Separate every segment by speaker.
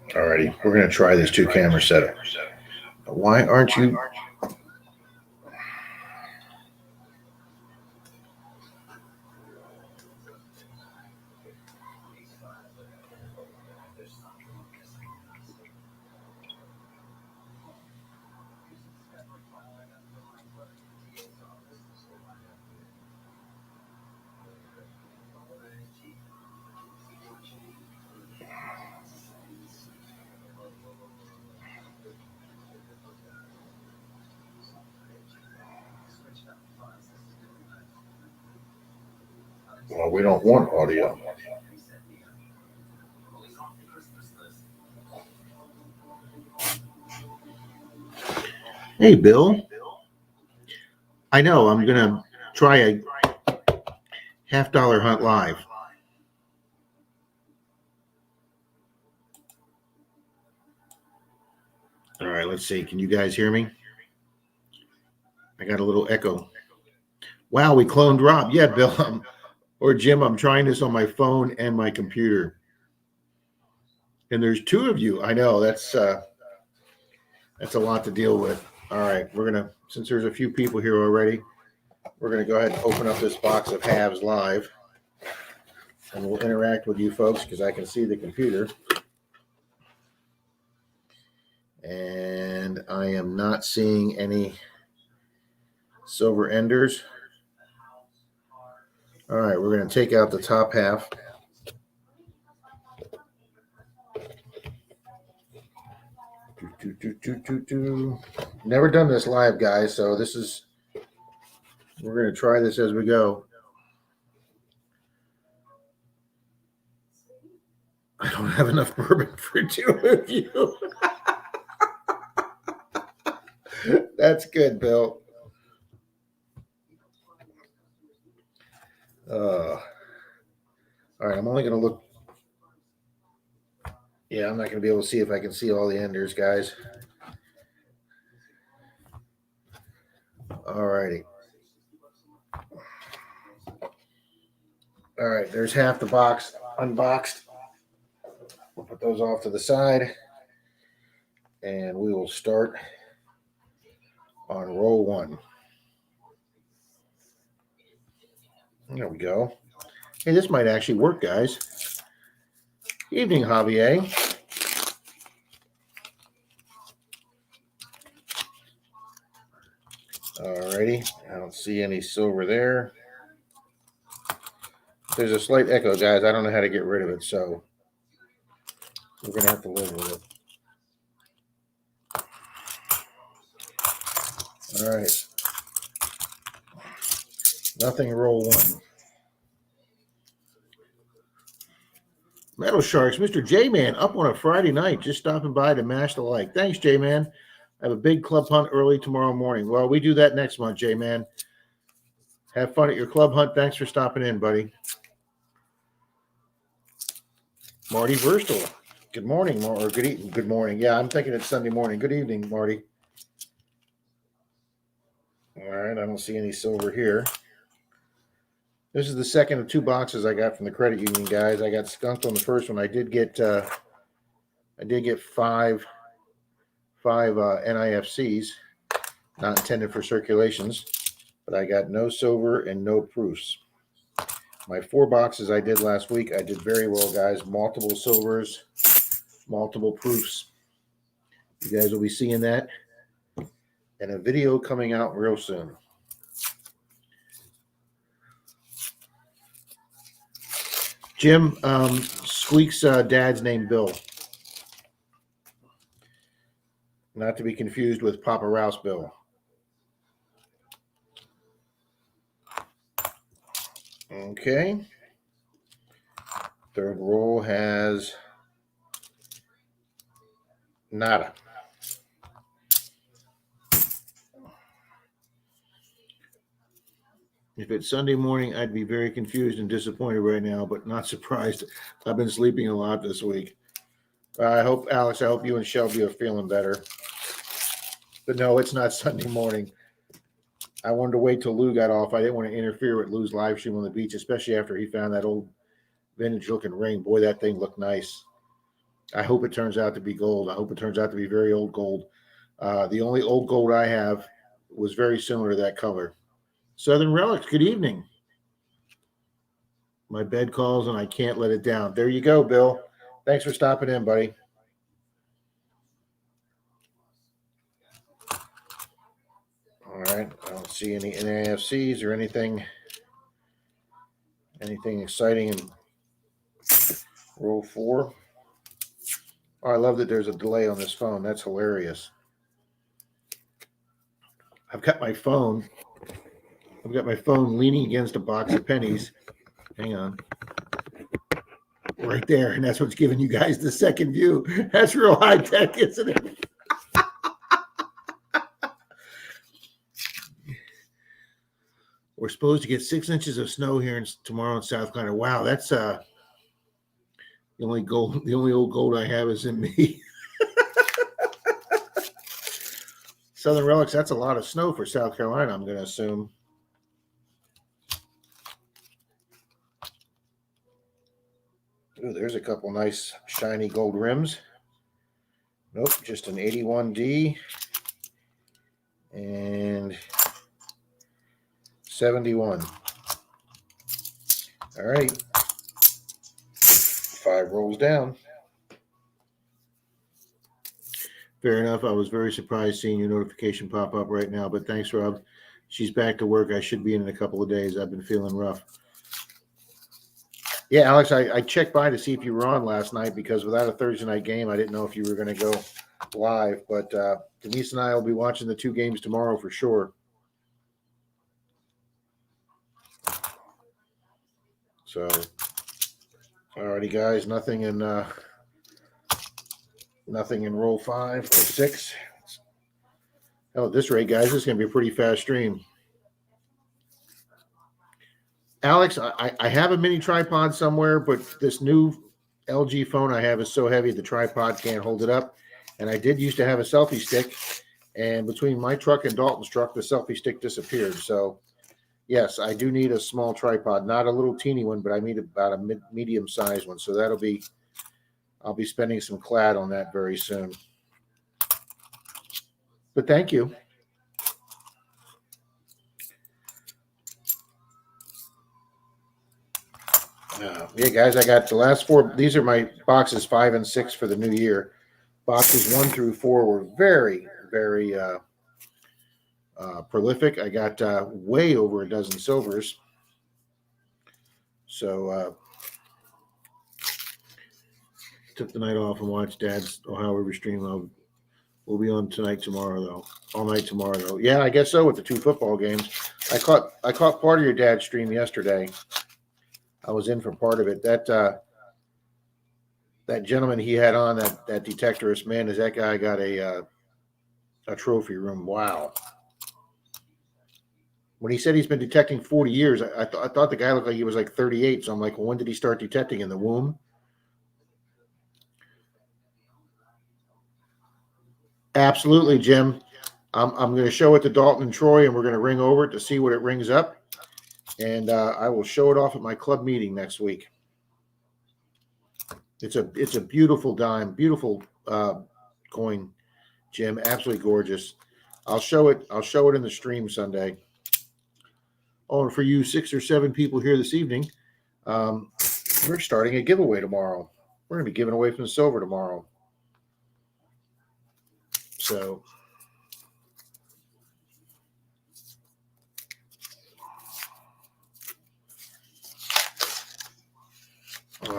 Speaker 1: Alrighty, we're going to try this two-camera setup. Why aren't you? Well, we don't want audio. Hey, Bill. I know I'm going to try a $50 hunt live. All right, let's see. Can you guys hear me? I got a little echo. Wow, we cloned Rob. Yeah, Bill. Or Jim, I'm trying this on my phone and my computer. And there's two of you. I know that's a lot to deal with. All right, we're gonna, since there's a few people here already, we're gonna go ahead and open up this box of halves live, and we'll interact with you folks because I can see the computer, and I am not seeing any silver enders. All right, we're gonna take out the top half. Never done this live, guys, so this is, we're going to try this as we go. I don't have enough bourbon for two of you. That's good, Bill. All right, I'm only going to look. Yeah, I'm not going to be able to see if I can see all the enders, guys. All righty. All right, there's half the box unboxed. We'll put those off to the side, and we will start on roll one. There we go. Hey, this might actually work, guys. Evening, Javier. Alrighty, I don't see any silver there. There's a slight echo, guys. I don't know how to get rid of it, so we're going to have to live with it. All right. Nothing, roll one. Metal Sharks, Mr. J-Man, up on a Friday night, just stopping by to mash the like. Thanks, J-Man. I have a big club hunt early tomorrow morning. Well, we do that next month, J-Man. Have fun at your club hunt. Thanks for stopping in, buddy. Marty Verstel. Good morning, or good evening. Good morning. Yeah, I'm thinking it's Sunday morning. Good evening, Marty. All right, I don't see any silver here. This is the second of two boxes I got from the credit union, guys. I got skunked on the first one. I did get five NIFCs, not intended for circulations, but I got no silver and no proofs. My 4 boxes I did last week, I did very well, guys. Multiple silvers, multiple proofs. You guys will be seeing that in a video coming out real soon. Jim, Squeak's dad's name Bill. Not to be confused with Papa Rouse Bill. Okay. Third roll has nada. If it's Sunday morning, I'd be very confused and disappointed right now, but not surprised. I've been sleeping a lot this week. I hope, Alex, I hope you and Shelby are feeling better. But no, it's not Sunday morning. I wanted to wait till Lou got off. I didn't want to interfere with Lou's live stream on the beach, especially after he found that old vintage looking ring. Boy, that thing looked nice. I hope it turns out to be gold. I hope it turns out to be very old gold. The only old gold I have was very similar to that color. Southern Relics, good evening. My bed calls and I can't let it down. There you go, Bill. Thanks for stopping in, buddy. All right. I don't see any NAFCs or anything exciting in row 4. Oh, I love that there's a delay on this phone. That's hilarious. I've got my phone leaning against a box of pennies. Hang on. Right there. And that's what's giving you guys the second view. That's real high tech, isn't it? We're supposed to get 6 inches of snow here tomorrow in South Carolina. Wow, that's the only old gold I have is in me. Southern Relics, that's a lot of snow for South Carolina, I'm going to assume. Ooh, there's a couple nice shiny gold rims. Nope, just an 81D and 71. All right. 5 rolls down. Fair enough. I was very surprised seeing your notification pop up right now, but thanks, Rob. She's back to work. I should be in a couple of days. I've been feeling rough. Yeah, Alex, I checked by to see if you were on last night because without a Thursday night game, I didn't know if you were going to go live. But Denise and I will be watching the 2 games tomorrow for sure. So, alrighty, guys, nothing in roll 5 or 6. Oh, at this rate, guys, this is going to be a pretty fast stream. Alex, I have a mini tripod somewhere, but this new LG phone I have is so heavy the tripod can't hold it up. And I did used to have a selfie stick, and between my truck and Dalton's truck, the selfie stick disappeared. So, yes, I do need a small tripod, not a little teeny one, but I need about a medium-sized one. So I'll be spending some clad on that very soon. But thank you. Yeah, guys, I got the last 4. These are my boxes 5 and 6 for the new year. Boxes 1 through 4 were very, very prolific. I got way over a dozen silvers. So took the night off and watched Dad's Ohio River stream. We'll be on tomorrow though. All night tomorrow though. Yeah, I guess so with the 2 football games. I caught part of your dad's stream yesterday. I was in for part of it. That gentleman he had on, that detectorist, man, is that guy got a trophy room. Wow. When he said he's been detecting 40 years, I thought the guy looked like he was like 38. So I'm like, well, when did he start detecting? In the womb? Absolutely, Jim. I'm going to show it to Dalton and Troy, and we're going to ring over it to see what it rings up. And I will show it off at my club meeting next week. It's a beautiful dime, beautiful coin, Jim. Absolutely gorgeous. I'll show it in the stream Sunday. Oh, and for you 6 or 7 people here this evening, we're starting a giveaway tomorrow. We're going to be giving away some silver tomorrow. So,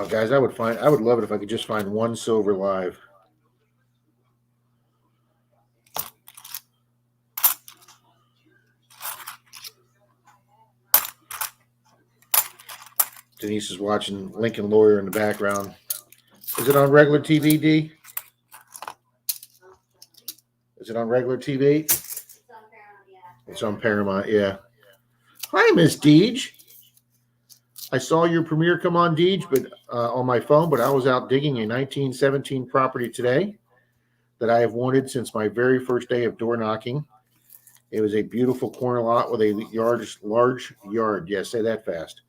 Speaker 1: guys, I would love it if I could just find 1 silver live. Denise is watching Lincoln Lawyer in the background. Is it on regular TV, D? Is it on regular TV? It's on Paramount, yeah. It's on Paramount, yeah. Hi, Miss Deej. I saw your premiere come on, Deej, but on my phone, but I was out digging a 1917 property today that I have wanted since my very first day of door knocking. It was a beautiful corner lot with a large yard. Yes, say that fast.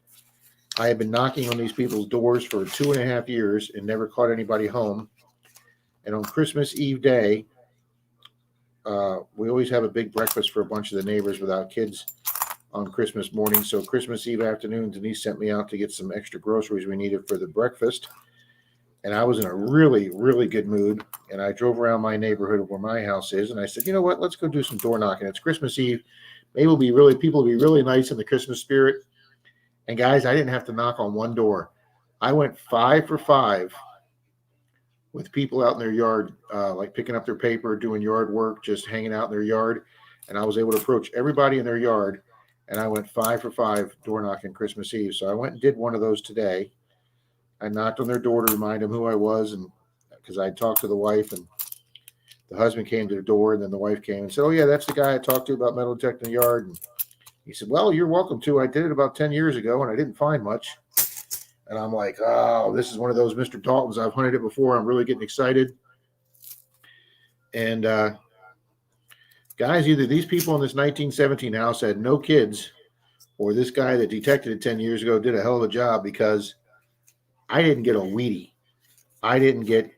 Speaker 1: I have been knocking on these people's doors for 2.5 years and never caught anybody home. And on Christmas Eve day, we always have a big breakfast for a bunch of the neighbors without kids on Christmas morning. So Christmas Eve afternoon, Denise sent me out to get some extra groceries we needed for the breakfast. And I was in a really, really good mood. And I drove around my neighborhood where my house is. And I said, you know what? Let's go do some door knocking. It's Christmas Eve. Maybe people will be really nice in the Christmas spirit. And guys, I didn't have to knock on one door. I went 5 for 5 with people out in their yard, like picking up their paper, doing yard work, just hanging out in their yard. And I was able to approach everybody in their yard. And I went 5 for 5 door knocking Christmas Eve. So I went and did one of those today. I knocked on their door to remind them who I was, and because I talked to the wife, and the husband came to the door, and then the wife came and said, "Oh yeah, that's the guy I talked to about metal detecting the yard." And he said, "Well, you're welcome to. I did it about 10 years ago, and I didn't find much." And I'm like, "Oh, this is one of those Mr. Daltons. I've hunted it before. I'm really getting excited." And guys, either these people in this 1917 house had no kids, or this guy that detected it 10 years ago did a hell of a job, because I didn't get a Wheatie. I didn't get,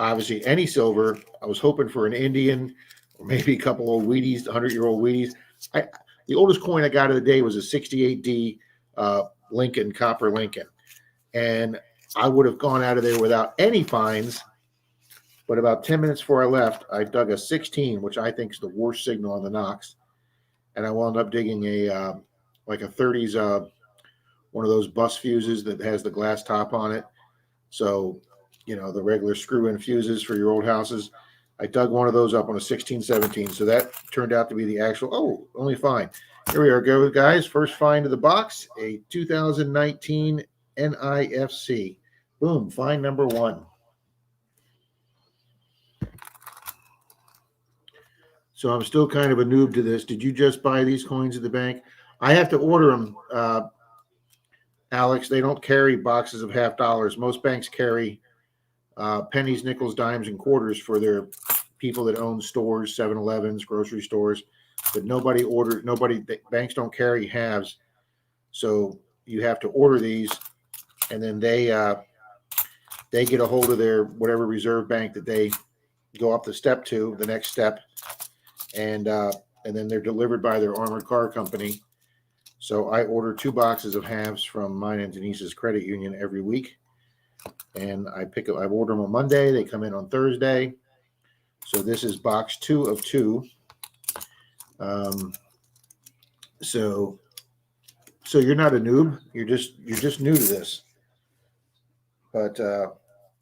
Speaker 1: obviously, any silver. I was hoping for an Indian or maybe a couple old Wheaties, 100-year-old Wheaties. The oldest coin I got of the day was a 68D Lincoln, copper Lincoln. And I would have gone out of there without any fines. But about 10 minutes before I left, I dug a 16, which I think is the worst signal on the Knox. And I wound up digging a like a 30s one of those bus fuses that has the glass top on it. So, you know, the regular screw-in fuses for your old houses. I dug one of those up on a 1617. So that turned out to be the actual, only fine. Here we are, go guys. First find of the box, a 2019 NIFC. Boom, find number 1. So I'm still kind of a noob to this. Did you just buy these coins at the bank? I have to order them, Alex. They don't carry boxes of half dollars. Most banks carry pennies, nickels, dimes, and quarters for their people that own stores, 7-Elevens, grocery stores. But banks don't carry halves. So you have to order these, and then they get a hold of their whatever reserve bank that they go up the step to, the next step, and then they're delivered by their armored car company. So I order 2 boxes of halves from mine and Denise's credit union every week. And I order them on Monday. They come in on Thursday. So this is box 2 of 2. So you're not a noob. You're just new to this. But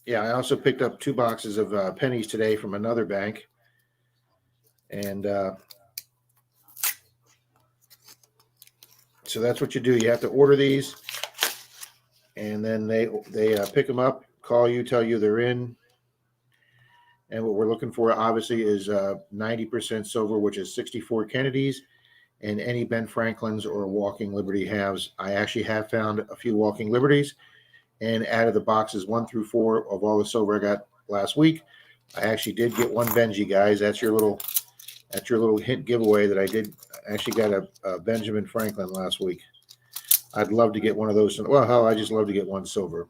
Speaker 1: yeah, I also picked up 2 boxes of pennies today from another bank. And so that's what you do. You have to order these, and then they pick them up, call you, tell you they're in. And what we're looking for, obviously, is 90% silver, which is 64 Kennedys, and any Ben Franklins or Walking Liberty halves. I actually have found a few Walking Liberties, and out of the boxes 1 through 4 of all the silver I got last week, I actually did get 1 Benji, guys. That's your little hint giveaway that I did. I actually got a Benjamin Franklin last week. I'd love to get one of those. Well, hell, I just love to get 1 silver.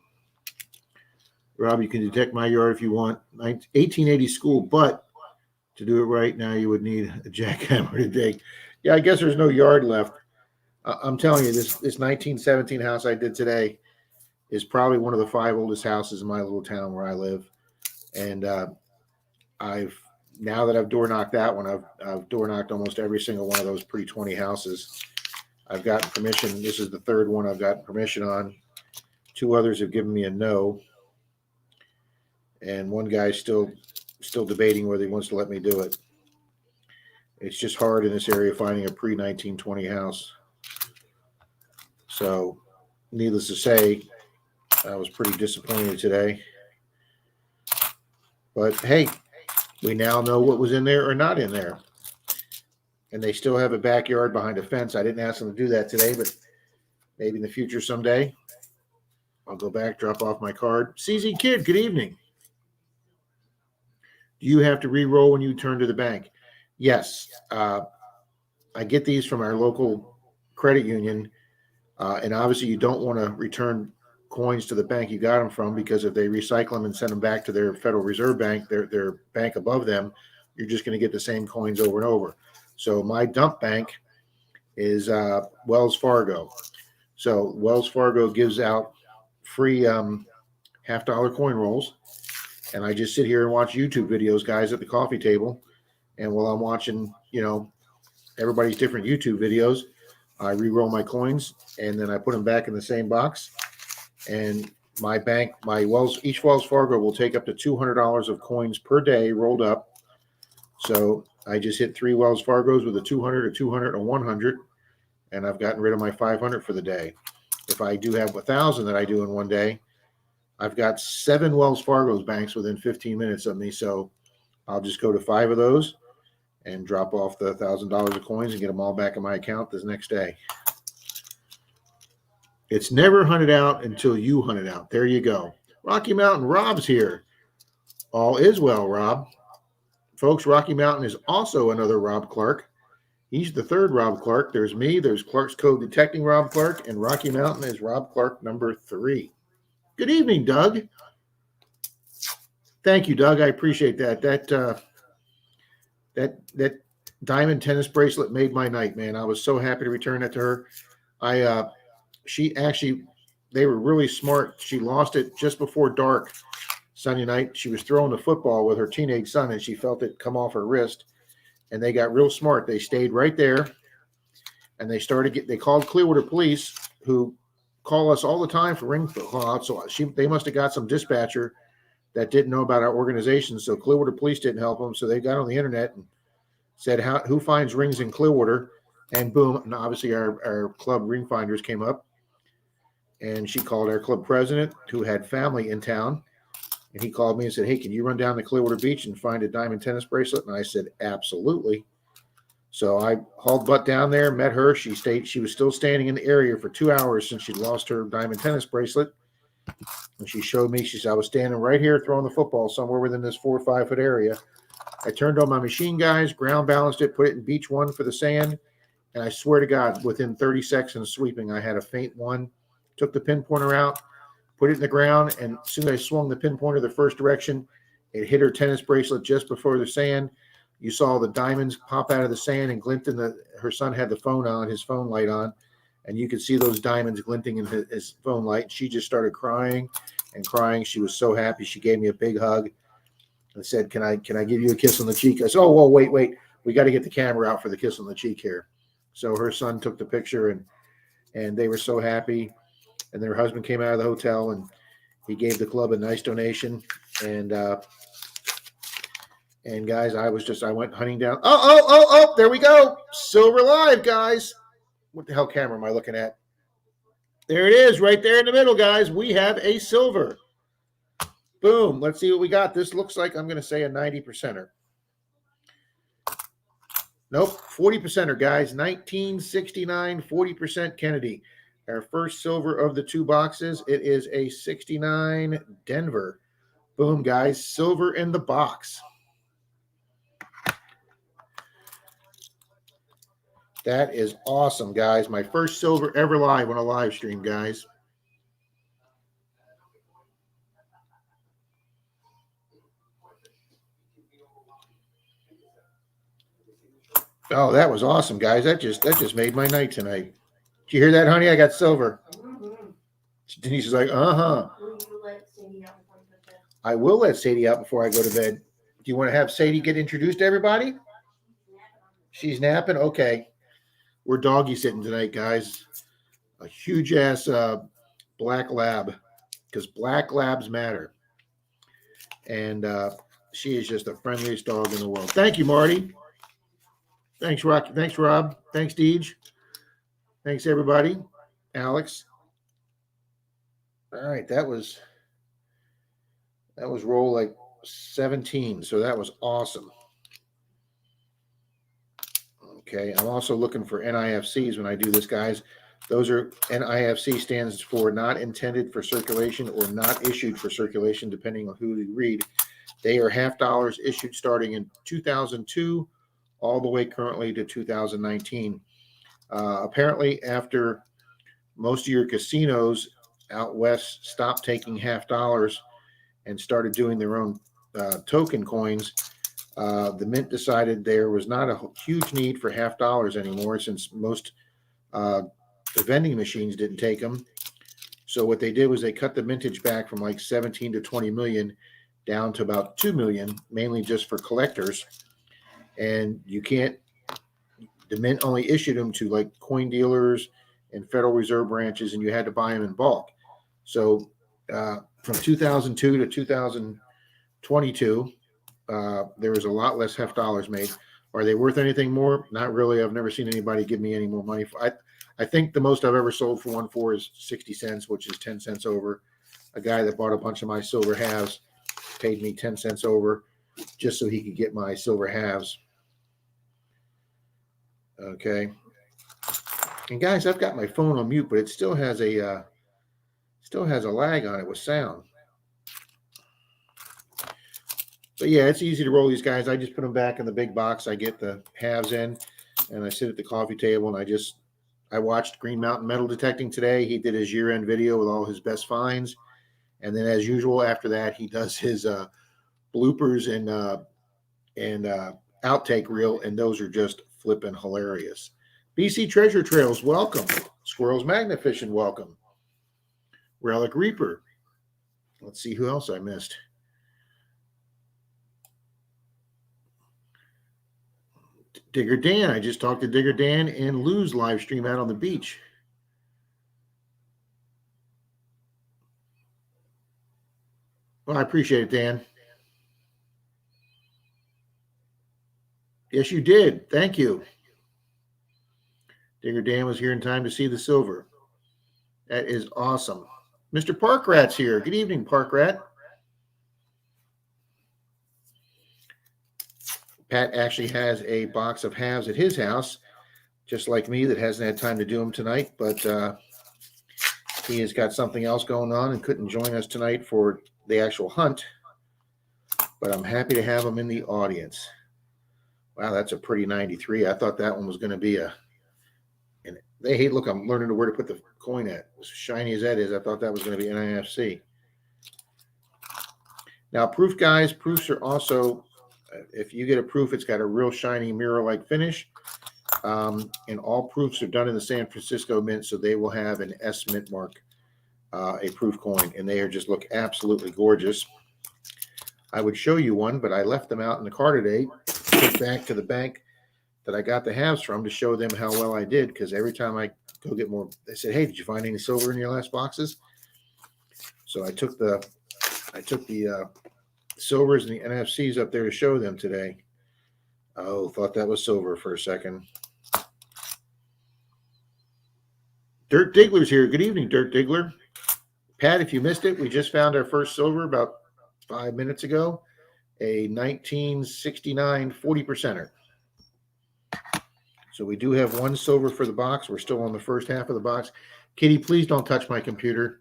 Speaker 1: Rob, you can detect my yard if you want. 1880 school, but to do it right now, you would need a jackhammer to dig. Yeah, I guess there's no yard left. I'm telling you, this 1917 house I did today is probably one of the 5 oldest houses in my little town where I live. And now that I've door knocked that one, I've door knocked almost every single one of those pre-20 houses. I've gotten permission. This is the 3rd one I've gotten permission on. 2 others have given me a no. And one guy's still debating whether he wants to let me do it. It's just hard in this area finding a pre-1920 house. So, needless to say, I was pretty disappointed today. But hey, we now know what was in there or not in there. And they still have a backyard behind a fence. I didn't ask them to do that today, but maybe in the future someday. I'll go back, drop off my card. CZ Kid, good evening. Do you have to re-roll when you turn to the bank? Yes. I get these from our local credit union. And obviously, you don't want to return coins to the bank you got them from, because if they recycle them and send them back to their Federal Reserve Bank, their bank above them, you're just going to get the same coins over and over. So my dump bank is Wells Fargo. So Wells Fargo gives out free $50 coin rolls, and I just sit here and watch YouTube videos, guys, at the coffee table. And while I'm watching, everybody's different YouTube videos, I re-roll my coins, and then I put them back in the same box. And my bank, each Wells Fargo will take up to $200 of coins per day rolled up. So I just hit 3 Wells Fargos with a 200, a 200, a 100, and I've gotten rid of my 500 for the day. If I do have 1,000 that I do in one day, I've got 7 Wells Fargo's banks within 15 minutes of me. So I'll just go to 5 of those and drop off the $1,000 of coins and get them all back in my account this next day. It's never hunted out until you hunt it out. There you go. Rocky Mountain Rob's here. All is well, Rob. Folks, Rocky Mountain is also another Rob Clark. He's the 3rd Rob Clark. There's me. There's Clark's Code Detecting Rob Clark. And Rocky Mountain is Rob Clark number 3. Good evening, Doug. Thank you, Doug. I appreciate that. That diamond tennis bracelet made my night, man. I was so happy to return that to her. They were really smart. She lost it just before dark Sunday night. She was throwing the football with her teenage son, and she felt it come off her wrist. And they got real smart. They stayed right there, and they called Clearwater Police, who call us all the time for ring call-outs. So they must have got some dispatcher that didn't know about our organization. So Clearwater Police didn't help them. So they got on the internet and said, who finds rings in Clearwater? And boom, and obviously our club ring finders came up. And she called our club president, who had family in town. And he called me and said, hey, can you run down to Clearwater Beach and find a diamond tennis bracelet? And I said, absolutely. So I hauled butt down there, met her. She was still standing in the area for 2 hours since she'd lost her diamond tennis bracelet. And she showed me, she said, I was standing right here throwing the football somewhere within this 4 or 5 foot area. I turned on my machine, guys, ground balanced it, put it in beach 1 for the sand. And I swear to God, within 30 seconds sweeping, I had a faint one, took the pinpointer out, put it in the ground. And as soon as I swung the pinpointer the first direction, it hit her tennis bracelet just before the sand. You saw the diamonds pop out of the sand and glint her son had the phone on, his phone light on. And you could see those diamonds glinting in his phone light. She just started crying and crying. She was so happy. She gave me a big hug and said, can I give you a kiss on the cheek? I said, oh, whoa, wait. We got to get the camera out for the kiss on the cheek here. So her son took the picture, and they were so happy. And their husband came out of the hotel, and he gave the club a nice donation. And guys, I went hunting down. Oh, there we go. Silver Live, guys. What the hell camera am I looking at? There it is, right there in the middle, guys. We have a silver. Boom. Let's see what we got. This looks like, I'm going to say, a 90%er. Nope, 40%er, guys. 1969, 40% Kennedy. Our first silver of the 2 boxes. It is a 69 Denver. Boom, guys. Silver in the box. That is awesome, guys. My first silver ever live on a live stream, guys. Oh, that was awesome, guys. That just made my night tonight. Did you hear that, honey? I got silver. Denise is like, uh-huh. I will let Sadie out before I go to bed. Do you want to have Sadie get introduced to everybody? She's napping? Okay. We're doggy sitting tonight, guys. A huge ass black lab, because black labs matter. And she is just the friendliest dog in the world. Thank you, Marty. Thanks, Rocky. Thanks, Rob. Thanks, Deej. Thanks, everybody. Alex. All right, that was roll like 17, so that was awesome. Okay, I'm also looking for NIFCs when I do this, guys. Those are NIFC stands for not intended for circulation or not issued for circulation, depending on who you read. They are $50 issued starting in 2002 all the way currently to 2019. Apparently, after most of your casinos out west stopped taking half dollars and started doing their own token coins, the mint decided there was not a huge need for half dollars anymore, since most the vending machines didn't take them. So what they did was they cut the mintage back from like 17 to 20 million down to about 2 million, mainly just for collectors. And you can't, the mint only issued them to like coin dealers and Federal Reserve branches, and you had to buy them in bulk. So from 2002 to 2022, there was a lot less half dollars made. Are they worth anything more? Not really. I've never seen anybody give me any more money. I think the most I've ever sold for 1 is 60 cents, which is 10 cents over. A guy that bought a bunch of my silver halves paid me 10 cents over just so he could get my silver halves. Okay. And guys, I've got my phone on mute, but it still has a lag on it with sound. But yeah, it's easy to roll these guys. I just put them back in the big box. I get the halves in, and I sit at the coffee table, and I watched Green Mountain Metal Detecting today. He did his year-end video with all his best finds, and then as usual, after that, he does his bloopers and outtake reel, and those are just flipping hilarious. BC Treasure Trails, welcome. Squirrels Magnet Fishing, welcome. Relic Reaper. Let's see who else I missed. Digger Dan. I just talked to Digger Dan and Lou's live stream out on the beach. Well, I appreciate it, Dan. Yes, you did. Thank you. Digger Dan was here in time to see the silver. That is awesome. Mr. Parkrat's here. Good evening, Parkrat. Pat actually has a box of halves at his house, just like me, that hasn't had time to do them tonight, but he has got something else going on and couldn't join us tonight for the actual hunt, but I'm happy to have him in the audience. Wow, that's a pretty 93. I thought that one was going to be and hey, look, I'm learning where to put the coin at. As shiny as that is, I thought that was going to be NIFC. Now, proof guys, proofs are also, if you get a proof, it's got a real shiny mirror-like finish. And all proofs are done in the San Francisco Mint, so they will have an S Mint mark, a proof coin, and they just look absolutely gorgeous. I would show you one, but I left them out in the car today, took back to the bank that I got the halves from to show them how well I did, because every time I go get more, they said, hey, did you find any silver in your last boxes? So I took the silvers and the NFCs up there to show them today. Oh, thought that was silver for a second. Dirt Diggler's here. Good evening, Dirt Diggler. Pat, if you missed it, we just found our first silver about 5 minutes ago, a 1969 40%er. So we do have one silver for the box. We're still on the first half of the box. Kitty, please don't touch my computer.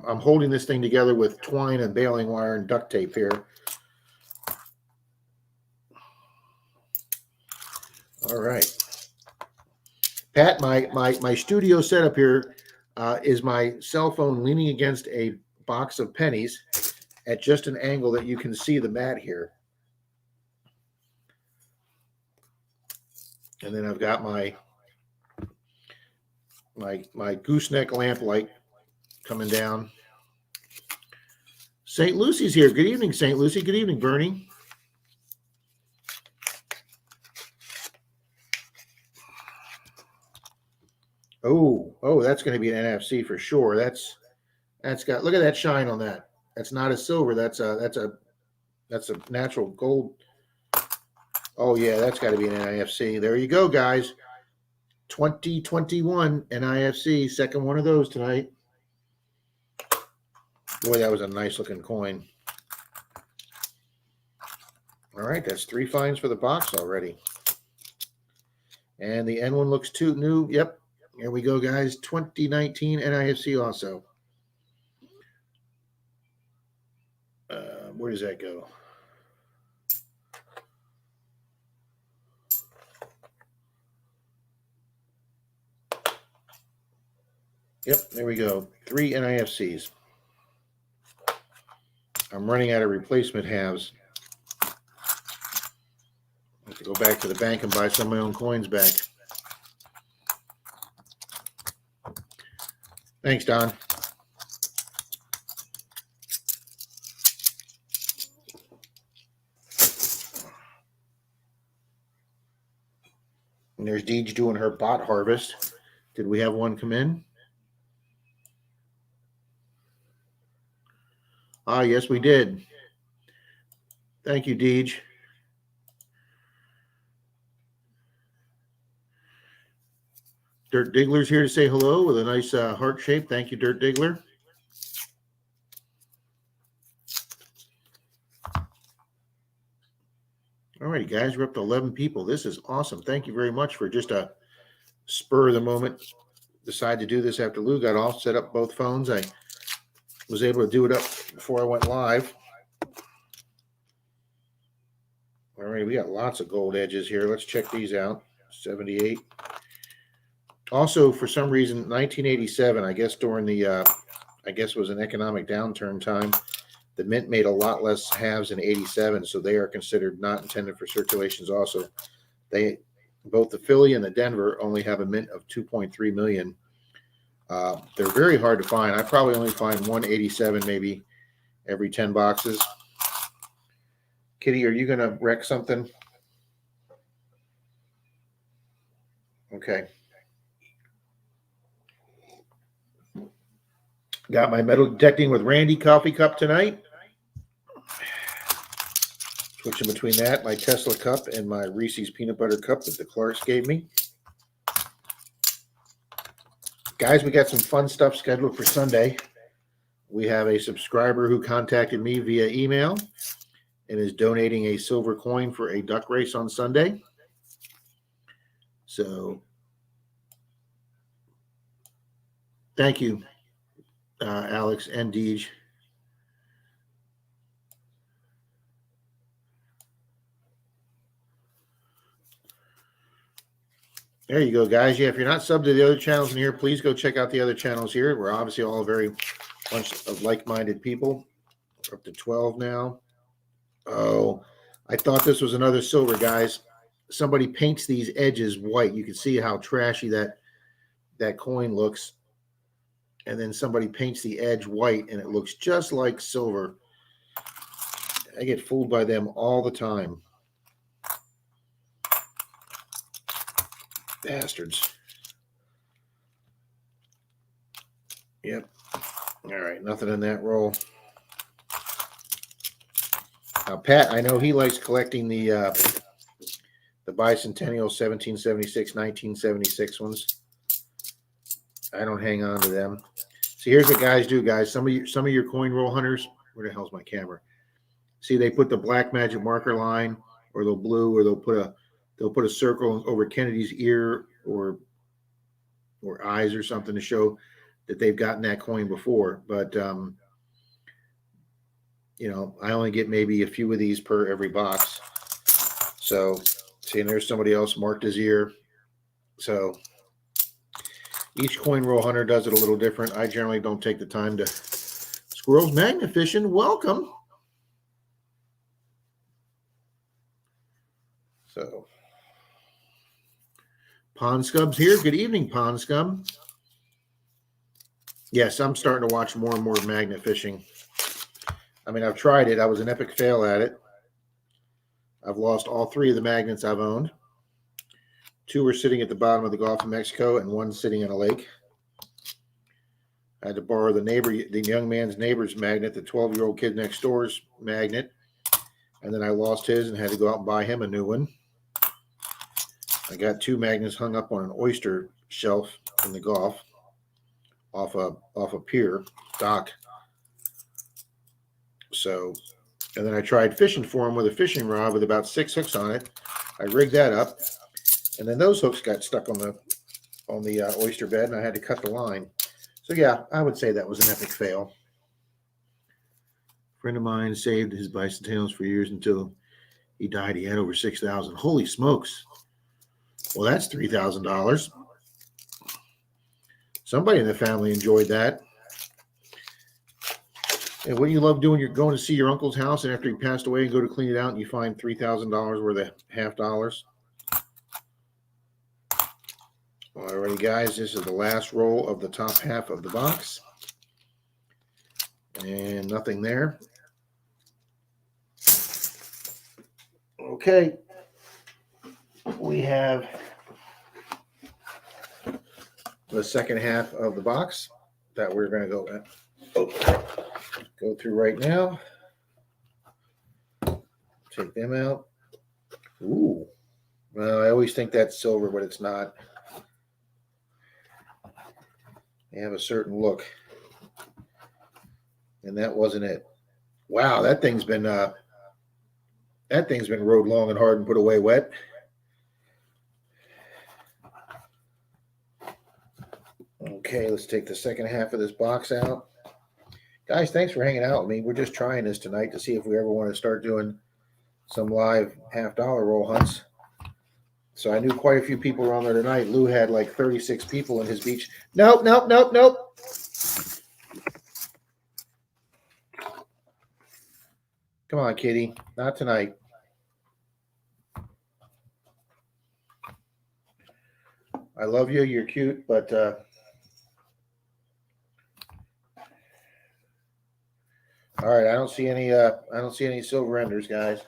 Speaker 1: I'm holding this thing together with twine and baling wire and duct tape here. All right. Pat, my studio setup here is my cell phone leaning against a box of pennies at just an angle that you can see the mat here. And then I've got my gooseneck lamp light coming down. St. Lucy's here. Good evening, St. Lucy. Good evening, Bernie. Oh, that's going to be an NFC for sure. That's got, look at that shine on that. That's not a silver. That's a natural gold. Oh yeah, that's got to be an NIFC. There you go, guys. 2021 NIFC, second one of those tonight. Boy, that was a nice looking coin. All right, that's 3 finds for the box already. And the N one looks too new. Yep, here we go, guys. 2019 NIFC also. Where does that go? Yep, there we go. 3 NIFCs. I'm running out of replacement halves. I have to go back to the bank and buy some of my own coins back. Thanks, Don. And there's Deej doing her bot harvest. Did we have one come in? Ah, yes, we did. Thank you, Deej. Dirt Diggler's here to say hello with a nice heart shape. Thank you, Dirt Diggler. All righty, guys, we're up to 11 people. This is awesome. Thank you very much for just a spur of the moment. Decide to do this after Lou got off, set up both phones. I was able to do it up before I went live. All right, we got lots of gold edges here. Let's check these out. 78. Also, for some reason, 1987, I guess during the, I guess was an economic downturn time, the mint made a lot less halves in 87, so they are considered not intended for circulations also. They, both the Philly and the Denver only have a mint of 2.3 million. They're very hard to find. I probably only find 187 maybe every 10 boxes. Kitty, are you going to wreck something? Okay. Got my metal detecting with Randy coffee cup tonight. Switching between that, my Tesla cup, and my Reese's peanut butter cup that the Clarks gave me. Guys, we got some fun stuff scheduled for Sunday. We have a subscriber who contacted me via email and is donating a silver coin for a duck race on Sunday. So, thank you, Alex and Deej. There you go, guys. Yeah, if you're not subbed to the other channels in here, please go check out the other channels here. We're obviously all a very bunch of like-minded people. We're up to 12 now. Oh, I thought this was another silver, guys. Somebody paints these edges white. You can see how trashy that coin looks. And then somebody paints the edge white, and it looks just like silver. I get fooled by them all the time. Bastards. Yep. All right, nothing in that roll. Now, Pat, I know he likes collecting the bicentennial 1776, 1976 ones. I don't hang on to them. See, here's what guys do, guys. Some of your coin roll hunters. Where the hell's my camera? See, they put the black magic marker line, or they'll blue, or they'll put a circle over Kennedy's ear or eyes or something to show that they've gotten that coin before. But you know, I only get maybe a few of these per every box. So, see, and there's somebody else marked his ear. So each coin roll hunter does it a little different. I generally don't take the time to. Squirrels Magnifishing, welcome. So, Pond Scub's here. Good evening, Pond Scum. Yes, I'm starting to watch more and more magnet fishing. I mean, I've tried it. I was an epic fail at it. I've lost all 3 of the magnets I've owned. 2 were sitting at the bottom of the Gulf of Mexico, and 1 sitting in a lake. I had to borrow the young man's neighbor's magnet, the 12-year-old kid next door's magnet, and then I lost his and had to go out and buy him a new one. I got 2 magnets hung up on an oyster shelf in the Gulf, off a pier dock. So, and then I tried fishing for him with a fishing rod with about 6 hooks on it. I rigged that up, and then those hooks got stuck on the oyster bed, and I had to cut the line. So yeah, I would say that was an epic fail. A friend of mine saved his bicentennials for years until he died. He had over 6,000. Holy smokes! Well, that's $3,000. Somebody in the family enjoyed that. And wouldn't you love doing? You're going to see your uncle's house, and after he passed away, and go to clean it out, and you find $3,000 worth of half dollars. Alrighty, guys, this is the last roll of the top half of the box, and nothing there. Okay, we have the second half of the box that we're going to go through right now. Take them out. Ooh, well, I always think that's silver, but it's not. They have a certain look, and that wasn't it. Wow, that thing's been rode long and hard and put away wet. Okay, let's take the second half of this box out. Guys, thanks for hanging out with me. We're just trying this tonight to see if we ever want to start doing some live half-dollar roll hunts. So I knew quite a few people around there tonight. Lou had like 36 people in his beach. Nope. Come on, kitty. Not tonight. I love you. You're cute, but all right. I don't see any silver enders, guys.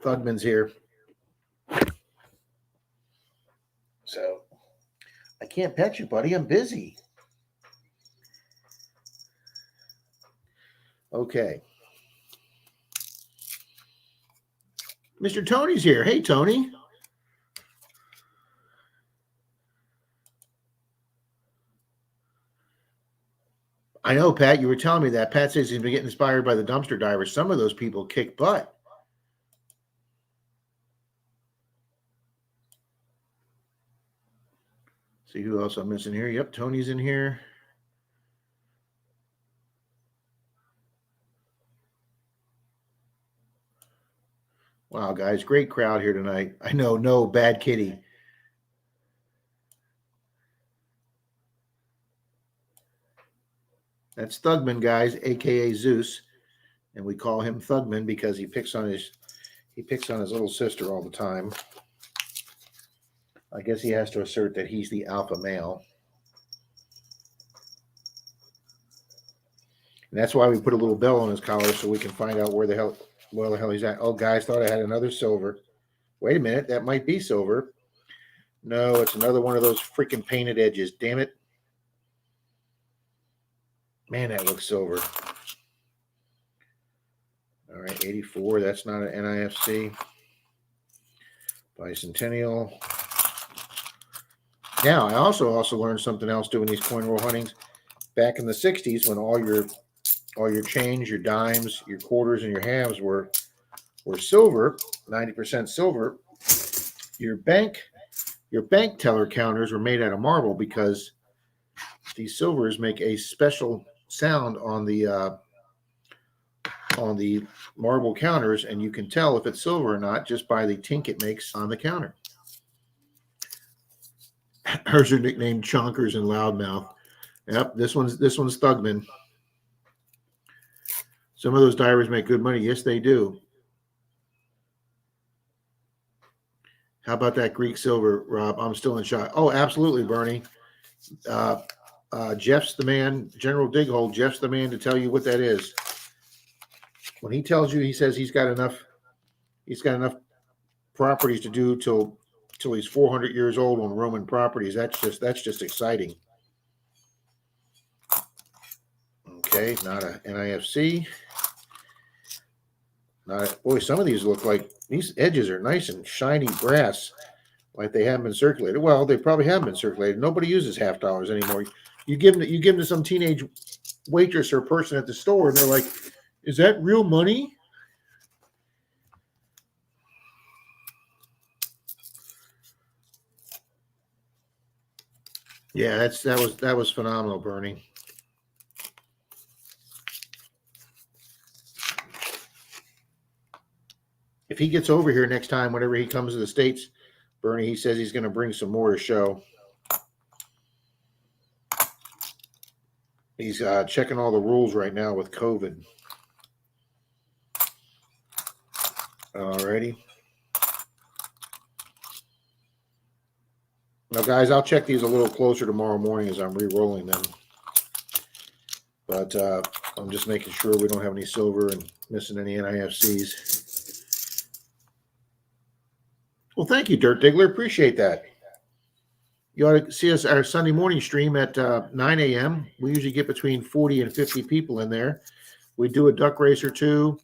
Speaker 1: Thugman's here. So I can't pet you, buddy. I'm busy. Okay. Mr. Tony's here. Hey, Tony. I know, Pat. You were telling me that. Pat says he's been getting inspired by the dumpster divers. Some of those people kick butt. See who else I'm missing here. Yep, Tony's in here. Wow, guys, great crowd here tonight. I know, no bad kitty. That's Thugman, guys, aka Zeus, and we call him Thugman because he picks on his little sister all the time. I guess he has to assert that he's the alpha male. And that's why we put a little bell on his collar so we can find out where the hell he's at. Oh, guys, thought I had another silver. Wait a minute, that might be silver. No, it's another one of those freaking painted edges. Damn it. Man, that looks silver. All right, 84. That's not an NIFC. Bicentennial. Now, I also learned something else doing these coin roll huntings. Back in the 60s, when all your change, your dimes, your quarters, and your halves were silver, 90% silver, your bank teller counters were made out of marble because these silvers make a special sound on the marble counters, and you can tell if it's silver or not just by the tink it makes on the counter. Hers are nicknamed Chonkers and Loudmouth. Yep, this one's Thugman. Some of those divers make good money. Yes, they do. How about that Greek silver, Rob? I'm still in shock. Oh, absolutely, Bernie. Jeff's the man. General Dighole. Jeff's the man to tell you what that is. When he tells you, he says he's got enough properties to do till he's 400 years old on Roman properties. That's just exciting. Okay, not a NIFC. Boy, some of these look like these edges are nice and shiny brass, like they haven't been circulated. Well, they probably haven't been circulated. Nobody uses half dollars anymore. You give them to some teenage waitress or person at the store, and they're like, "Is that real money?" Yeah, that was phenomenal, Bernie. If he gets over here next time, whenever he comes to the States, Bernie, he says he's going to bring some more to show. He's checking all the rules right now with COVID. Alrighty. Now, guys, I'll check these a little closer tomorrow morning as I'm re-rolling them. But I'm just making sure we don't have any silver and missing any NIFCs. Well, thank you, Dirt Diggler. Appreciate that. You ought to see us our Sunday morning stream at 9 a.m. We usually get between 40 and 50 people in there. We do a duck race or two.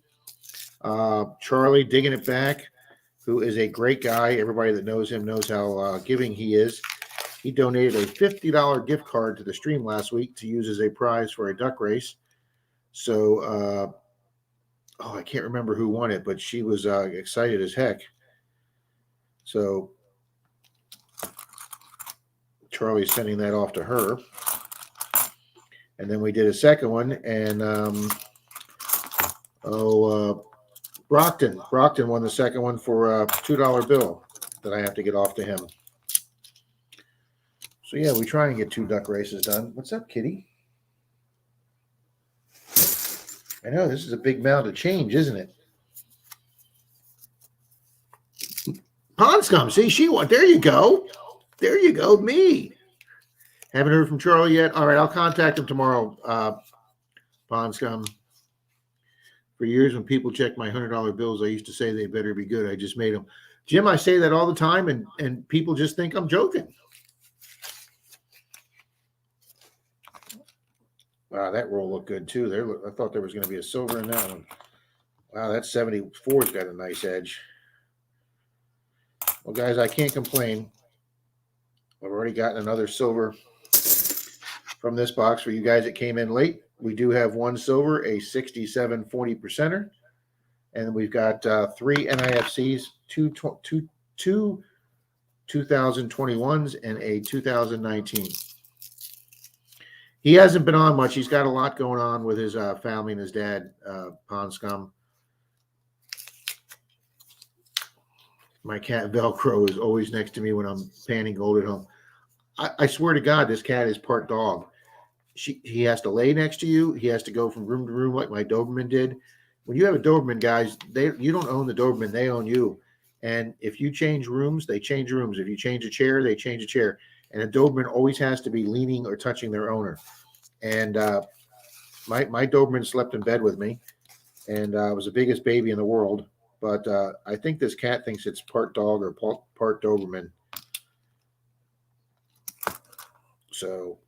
Speaker 1: Charlie digging it back, who is a great guy. Everybody that knows him knows how giving he is. He donated a $50 gift card to the stream last week to use as a prize for a duck race. So, I can't remember who won it, but she was excited as heck. So Charlie's sending that off to her. And then we did a second one, and Brockton won the second one for a $2 bill that I have to get off to him. So yeah, we try and get 2 duck races done. What's up, Kitty? I know this is a big amount of change, isn't it? Pond Scum, see, she won. There you go. There you go, me. Haven't heard from Charlie yet. All right, I'll contact him tomorrow, Pond Scum. For years, when people check my $100 bills, I used to say they better be good. I just made them. Jim, I say that all the time, and people just think I'm joking. Wow, that roll looked good, too. There, I thought there was going to be a silver in that one. Wow, that 74's got a nice edge. Well, guys, I can't complain. I've already gotten another silver from this box for you guys that came in late. We do have 1 silver, a 67 40%er, and we've got 3 NIFCs, two 2021s and a 2019. He hasn't been on much. He's got a lot going on with his family and his dad, Pond Scum. My cat Velcro is always next to me when I'm panning gold at home. I swear to God, this cat is part dog. He has to lay next to you. He has to go from room to room like my Doberman did. When you have a Doberman, guys, you don't own the Doberman. They own you. And if you change rooms, they change rooms. If you change a chair, they change a chair. And a Doberman always has to be leaning or touching their owner. And my Doberman slept in bed with me, and was the biggest baby in the world. But I think this cat thinks it's part dog or part Doberman. So,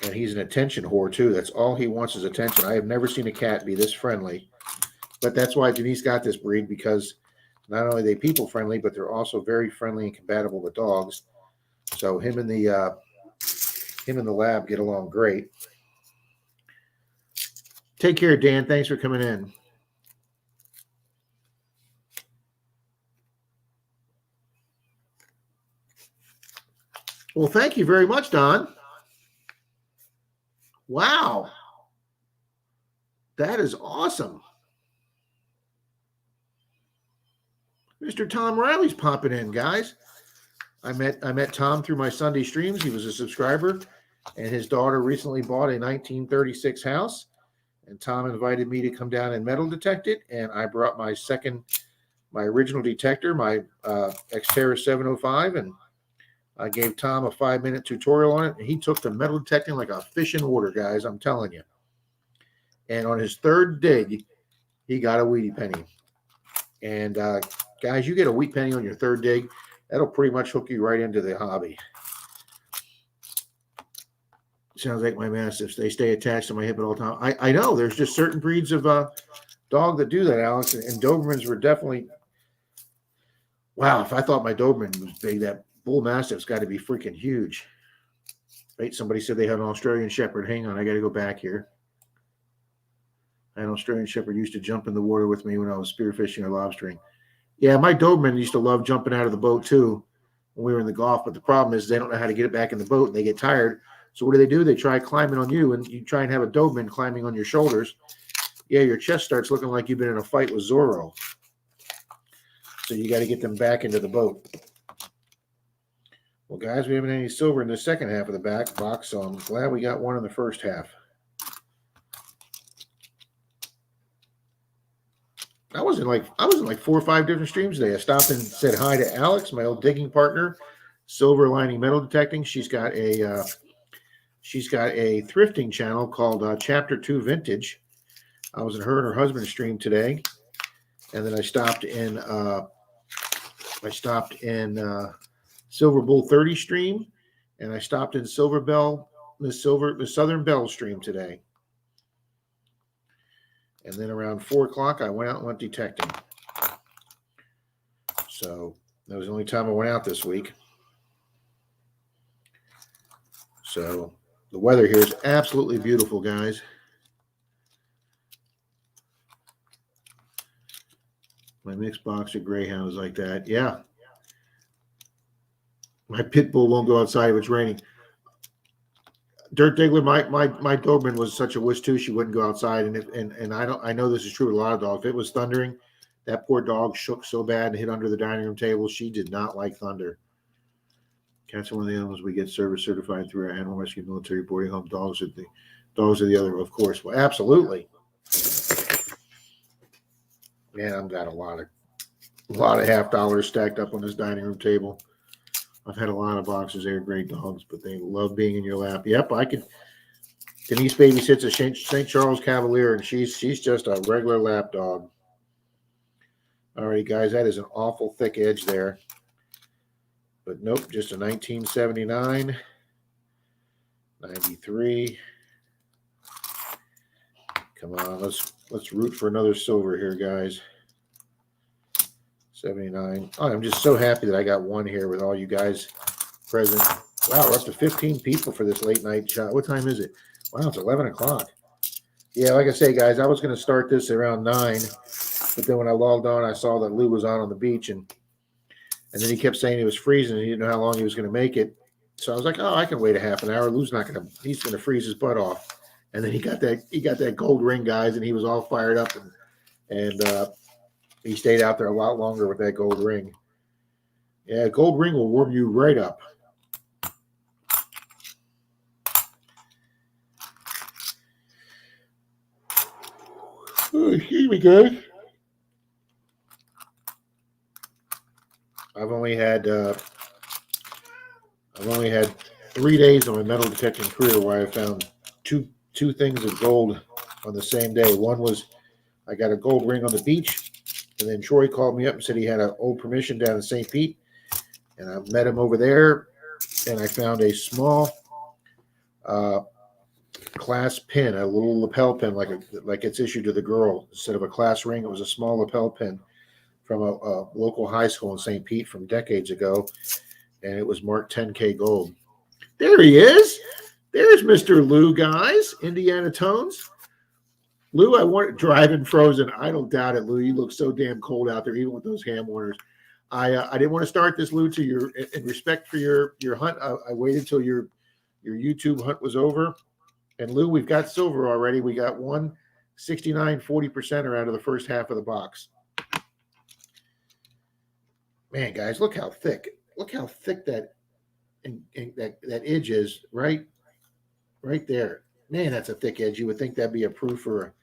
Speaker 1: and he's an attention whore too. That's all he wants is attention. I have never seen a cat be this friendly. But that's why Denise got this breed, because not only are they people friendly, but they're also very friendly and compatible with dogs. So him and the lab get along great. Take care, Dan. Thanks for coming in. Well, thank you very much, Don. Wow. That is awesome. Mr. Tom Riley's popping in, guys. I met Tom through my Sunday streams. He was a subscriber, and his daughter recently bought a 1936 house, and Tom invited me to come down and metal detect it, and I brought my original detector, my Xterra 705, and I gave Tom a 5-minute tutorial on it, and he took to metal detecting like a fish in water, guys, I'm telling you. And on his 3rd dig, he got a wheatie penny. And guys, you get a wheat penny on your 3rd dig, that'll pretty much hook you right into the hobby. Sounds like my mastiffs. They stay attached to my hip at all times. I know there's just certain breeds of dog that do that, Alex. And Dobermans were definitely, wow, if I thought my Doberman was big, that bull mastiff's got to be freaking huge. Right? Somebody said they had an Australian Shepherd. Hang on, I got to go back here. An Australian Shepherd used to jump in the water with me when I was spearfishing or lobstering. Yeah, my Doberman used to love jumping out of the boat too when we were in the Gulf. But the problem is they don't know how to get it back in the boat, and they get tired. So what do? They try climbing on you, and you try and have a Doberman climbing on your shoulders. Yeah, your chest starts looking like you've been in a fight with Zorro. So you got to get them back into the boat. Well, guys, we haven't had any silver in the second half of the back box, so I'm glad we got one in the first half. I was in like 4 or 5 different streams today. I stopped and said hi to Alex, my old digging partner, silver lining metal detecting. She's got a thrifting channel called Chapter 2 Vintage. I was in her and her husband's stream today, and then I stopped in Silver Bull 30 stream, and I stopped in Silver Bell, the Southern Bell stream today. And then around 4 o'clock, I went out and went detecting. So that was the only time I went out this week. So the weather here is absolutely beautiful, guys. My mixed boxer greyhound is like that. Yeah. My pit bull won't go outside if it's raining. Dirt Diggler, my Doberman was such a wuss too. She wouldn't go outside, and I know this is true with a lot of dogs. If it was thundering, that poor dog shook so bad and hit under the dining room table. She did not like thunder. Cats are one of the animals we get service certified through our animal rescue military boarding home. Dogs are the other, of course. Well, absolutely. Man, I've got a lot of $50 stacked up on this dining room table. I've had a lot of boxers. They're great dogs, but they love being in your lap. Yep, I could. Denise babysits a St. Charles Cavalier, and she's just a regular lap dog. All right, guys, that is an awful thick edge there. But nope, just a 1979, 93. Come on, let's root for another silver here, guys. 79. Oh, I'm just so happy that I got one here with all you guys present. Wow, we're up to 15 people for this late night shot. What time is it? Wow, it's 11 o'clock. Yeah, like I say, guys, I was going to start this around 9, but then when I logged on, I saw that Lou was on the beach, and then he kept saying it was freezing, and he didn't know how long he was going to make it. So I was like, oh, I can wait a half an hour. Lou's he's going to freeze his butt off. And then he got that gold ring, guys, and he was all fired up, and he stayed out there a lot longer with that gold ring. Yeah, gold ring will warm you right up. Oh, excuse me, guys. I've only had 3 days of my metal detecting career where I found two things of gold on the same day. One was I got a gold ring on the beach, and then Troy called me up and said he had an old permission down in St. Pete, and I met him over there, and I found a small class pin, a little lapel pin, like it's issued to the girl. Instead of a class ring, it was a small lapel pin from a local high school in St. Pete from decades ago, and it was marked 10K gold. There he is. There's Mr. Lou, guys. Indiana Tones. Lou, I want driving frozen. I don't doubt it, Lou. You look so damn cold out there, even with those ham warmers. I didn't want to start this, Lou, in respect for your hunt. I waited till your YouTube hunt was over. And Lou, we've got silver already. We got 169 40% out of the first half of the box. Man, guys, look how thick that that edge is right there. Man, that's a thick edge. You would think that'd be approved for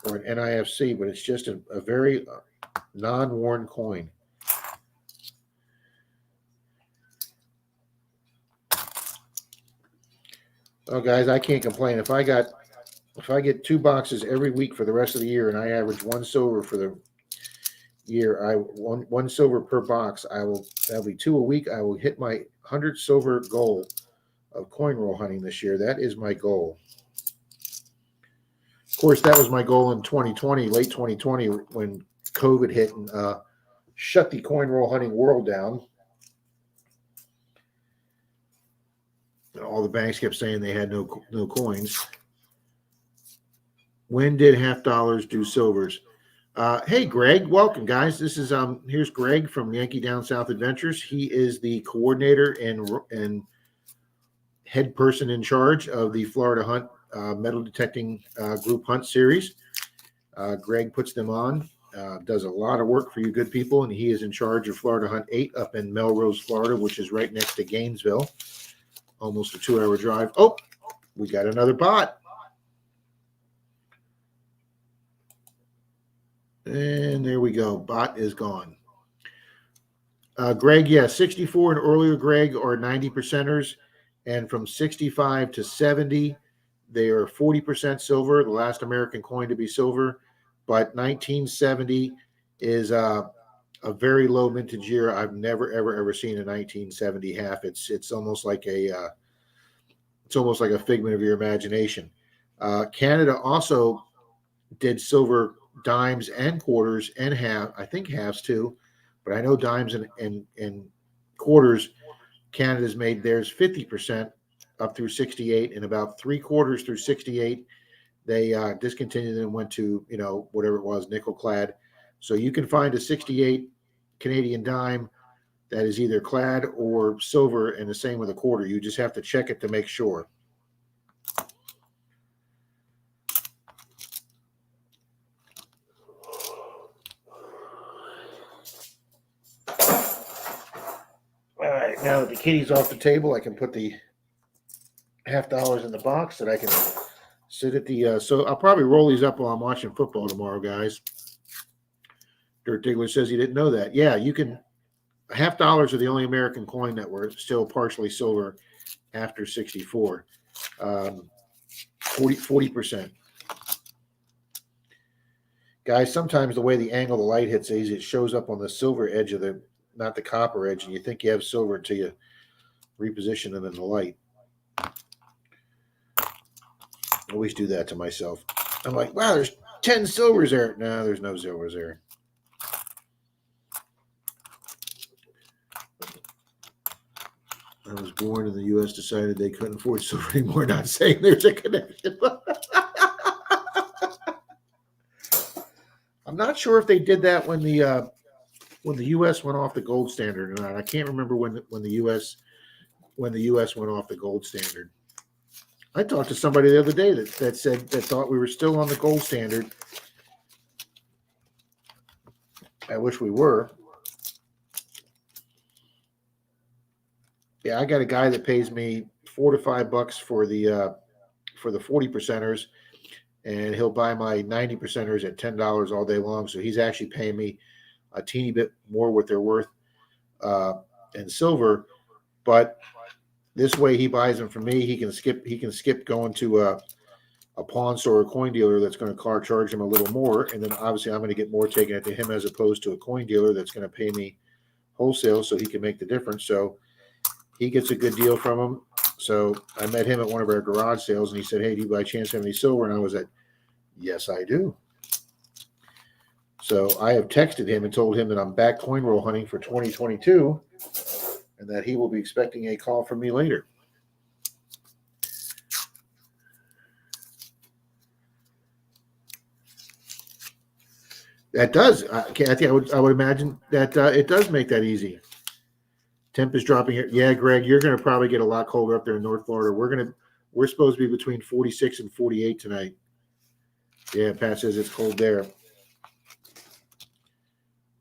Speaker 1: an NIFC, but it's just a very non-worn coin. Oh, guys, I can't complain. If I get 2 boxes every week for the rest of the year, and I average 1 silver for the year, one silver per box, that'll be 2 a week. I will hit my 100 silver goal of coin roll hunting this year. That is my goal. Of course, that was my goal in 2020, late 2020, when COVID hit and shut the coin roll hunting world down. All the banks kept saying they had no coins. When did $50 do silvers? Hey, Greg, welcome, guys. This is here's Greg from Yankee Down South Adventures. He is the coordinator and head person in charge of the Florida Hunt metal detecting group hunt series. Greg puts them on Does a lot of work for you good people, and he is in charge of Florida Hunt 8 up in Melrose, Florida, which is right next to Gainesville. Almost a 2-hour drive. Oh, we got another bot. And there we go. Bot is gone. Greg, yeah, 64 and earlier, Greg, are 90 percenters. And from 65 to 70, they are 40% silver, the last American coin to be silver. But 1970 is a very low mintage year. I've never, ever seen a 1970 half. It's almost like a figment of your imagination. Canada also did silver dimes and quarters and I think halves too, but I know dimes and quarters. Canada's made theirs 50% up through 68, and about 3/4 through 68 they discontinued and went to whatever it was, nickel clad. So you can find a 68 Canadian dime that is either clad or silver, and the same with a quarter. You just have to check it to make sure. All right, now that the kitty's off the table, I can put the $50 in the box that I can sit at the. So I'll probably roll these up while I'm watching football tomorrow, guys. Dirt Diggler says he didn't know that. Yeah, you can. $50 are the only American coin that were still partially silver after 64. 40%. Guys, sometimes the way the angle the light hits these, it shows up on the silver edge of the, not the copper edge, and you think you have silver until you reposition them in the light. I always do that to myself. I'm like, wow, there's 10 silvers there. No, there's no silvers there. I was born in the U.S., decided they couldn't afford silver anymore. Not saying there's a connection. I'm not sure if they did that when the U.S. went off the gold standard or not. I can't remember when the U.S. went off the gold standard. I talked to somebody the other day that thought we were still on the gold standard. I wish we were. Yeah, I got a guy that pays me $4 to $5 for the 40 percenters, and he'll buy my 90 percenters at $10 all day long. So he's actually paying me a teeny bit more what they're worth in silver, but this way he buys them from me. He can skip going to a pawn store or coin dealer that's going to charge him a little more, and then obviously I'm going to get more taken to him as opposed to a coin dealer that's going to pay me wholesale, so he can make the difference. So he gets a good deal from him. So I met him at one of our garage sales, and he said, "Hey, do you by chance have any silver?" And I was like, "Yes, I do." So I have texted him and told him that I'm back coin roll hunting for 2022, and that he will be expecting a call from me later. That does, Kathy. I would imagine that it does make that easy. Temp is dropping here. Yeah, Greg, you're going to probably get a lot colder up there in North Florida. We're supposed to be between 46 and 48 tonight. Yeah, Pat says it's cold there.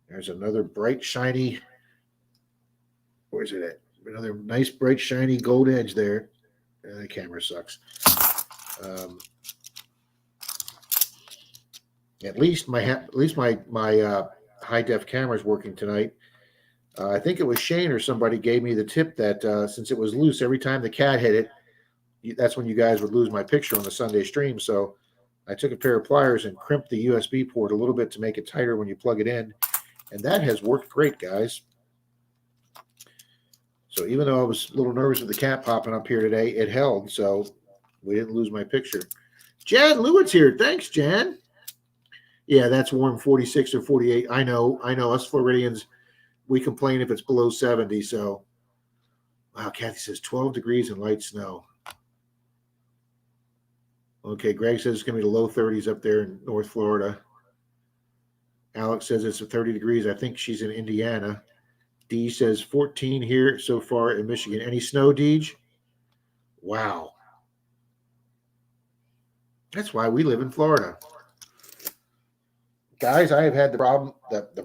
Speaker 1: There's another bright, shiny. Where's it at? Another nice, bright, shiny gold edge there. The camera sucks. At least my high def camera is working tonight. I think it was Shane or somebody gave me the tip that since it was loose, every time the cat hit it, that's when you guys would lose my picture on the Sunday stream. So I took a pair of pliers and crimped the USB port a little bit to make it tighter when you plug it in. And that has worked great, guys. So even though I was a little nervous with the cat popping up here today, it held. So we didn't lose my picture. Jan Lewitt's here. Thanks, Jan. Yeah, that's warm, 46 or 48. I know. Us Floridians, we complain if it's below 70. So, wow, Kathy says 12 degrees and light snow. Okay, Greg says it's going to be the low 30s up there in North Florida. Alex says it's 30 degrees. I think she's in Indiana. Dee says 14 here so far in Michigan. Any snow, Deej? Wow. That's why we live in Florida. Guys, I have had the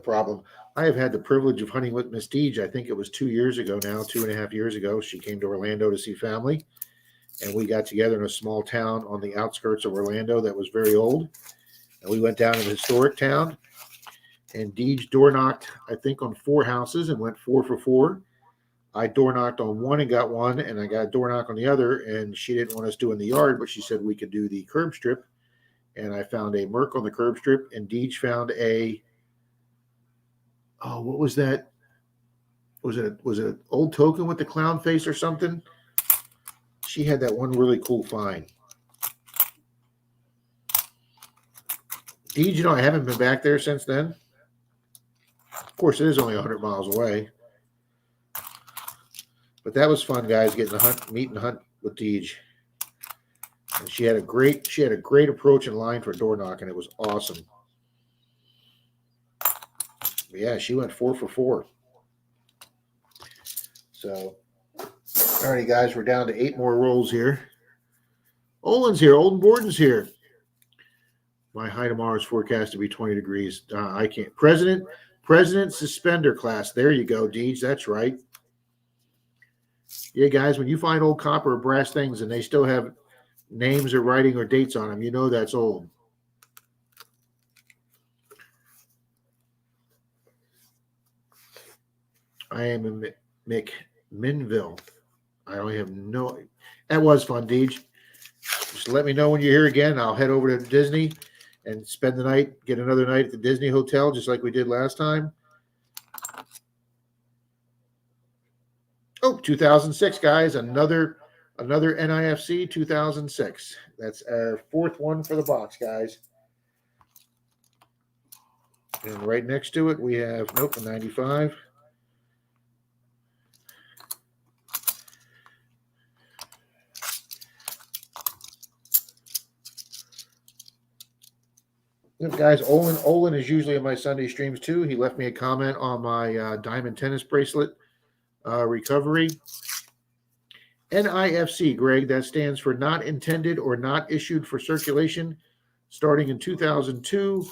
Speaker 1: problem. I have had the privilege of hunting with Miss Deej. I think it was 2 years ago now, 2.5 years ago. She came to Orlando to see family, and we got together in a small town on the outskirts of Orlando that was very old. And we went down to the historic town, and Deej door knocked, I think, on 4 houses and went 4 for 4. I door knocked on one and got one, and I got a door knock on the other, and she didn't want us doing the yard, but she said we could do the curb strip. And I found a Merc on the curb strip, and Deej found a, oh, what was that? Was it an old token with the clown face or something? She had that one really cool find. Deej, I haven't been back there since then. Of course, it is only 100 miles away. But that was fun, guys, getting to hunt, meet and hunt with Deej. And she had a great approach and line for door knocking. It was awesome. But yeah, she went 4 for 4. So, all righty, guys, we're down to 8 more rolls here. Olin's here. Olden Borden's here. My high tomorrow is forecast to be 20 degrees. I can't. President suspender class. There you go, Deej. That's right. Yeah, guys, when you find old copper or brass things and they still have names or writing or dates on them, you know that's old. I am in McMinnville. I don't have no. That was fun, Deej. Just let me know when you're here again. I'll head over to Disney and spend the night, get another night at the Disney Hotel, just like we did last time. Oh, 2006, guys. Another NIFC 2006. That's our 4th one for the box, guys. And right next to it, we have, nope, a 95. Guys, Olin is usually in my Sunday streams too. He left me a comment on my diamond tennis bracelet recovery. NIFC, Greg, that stands for not intended or not issued for circulation. Starting in 2002,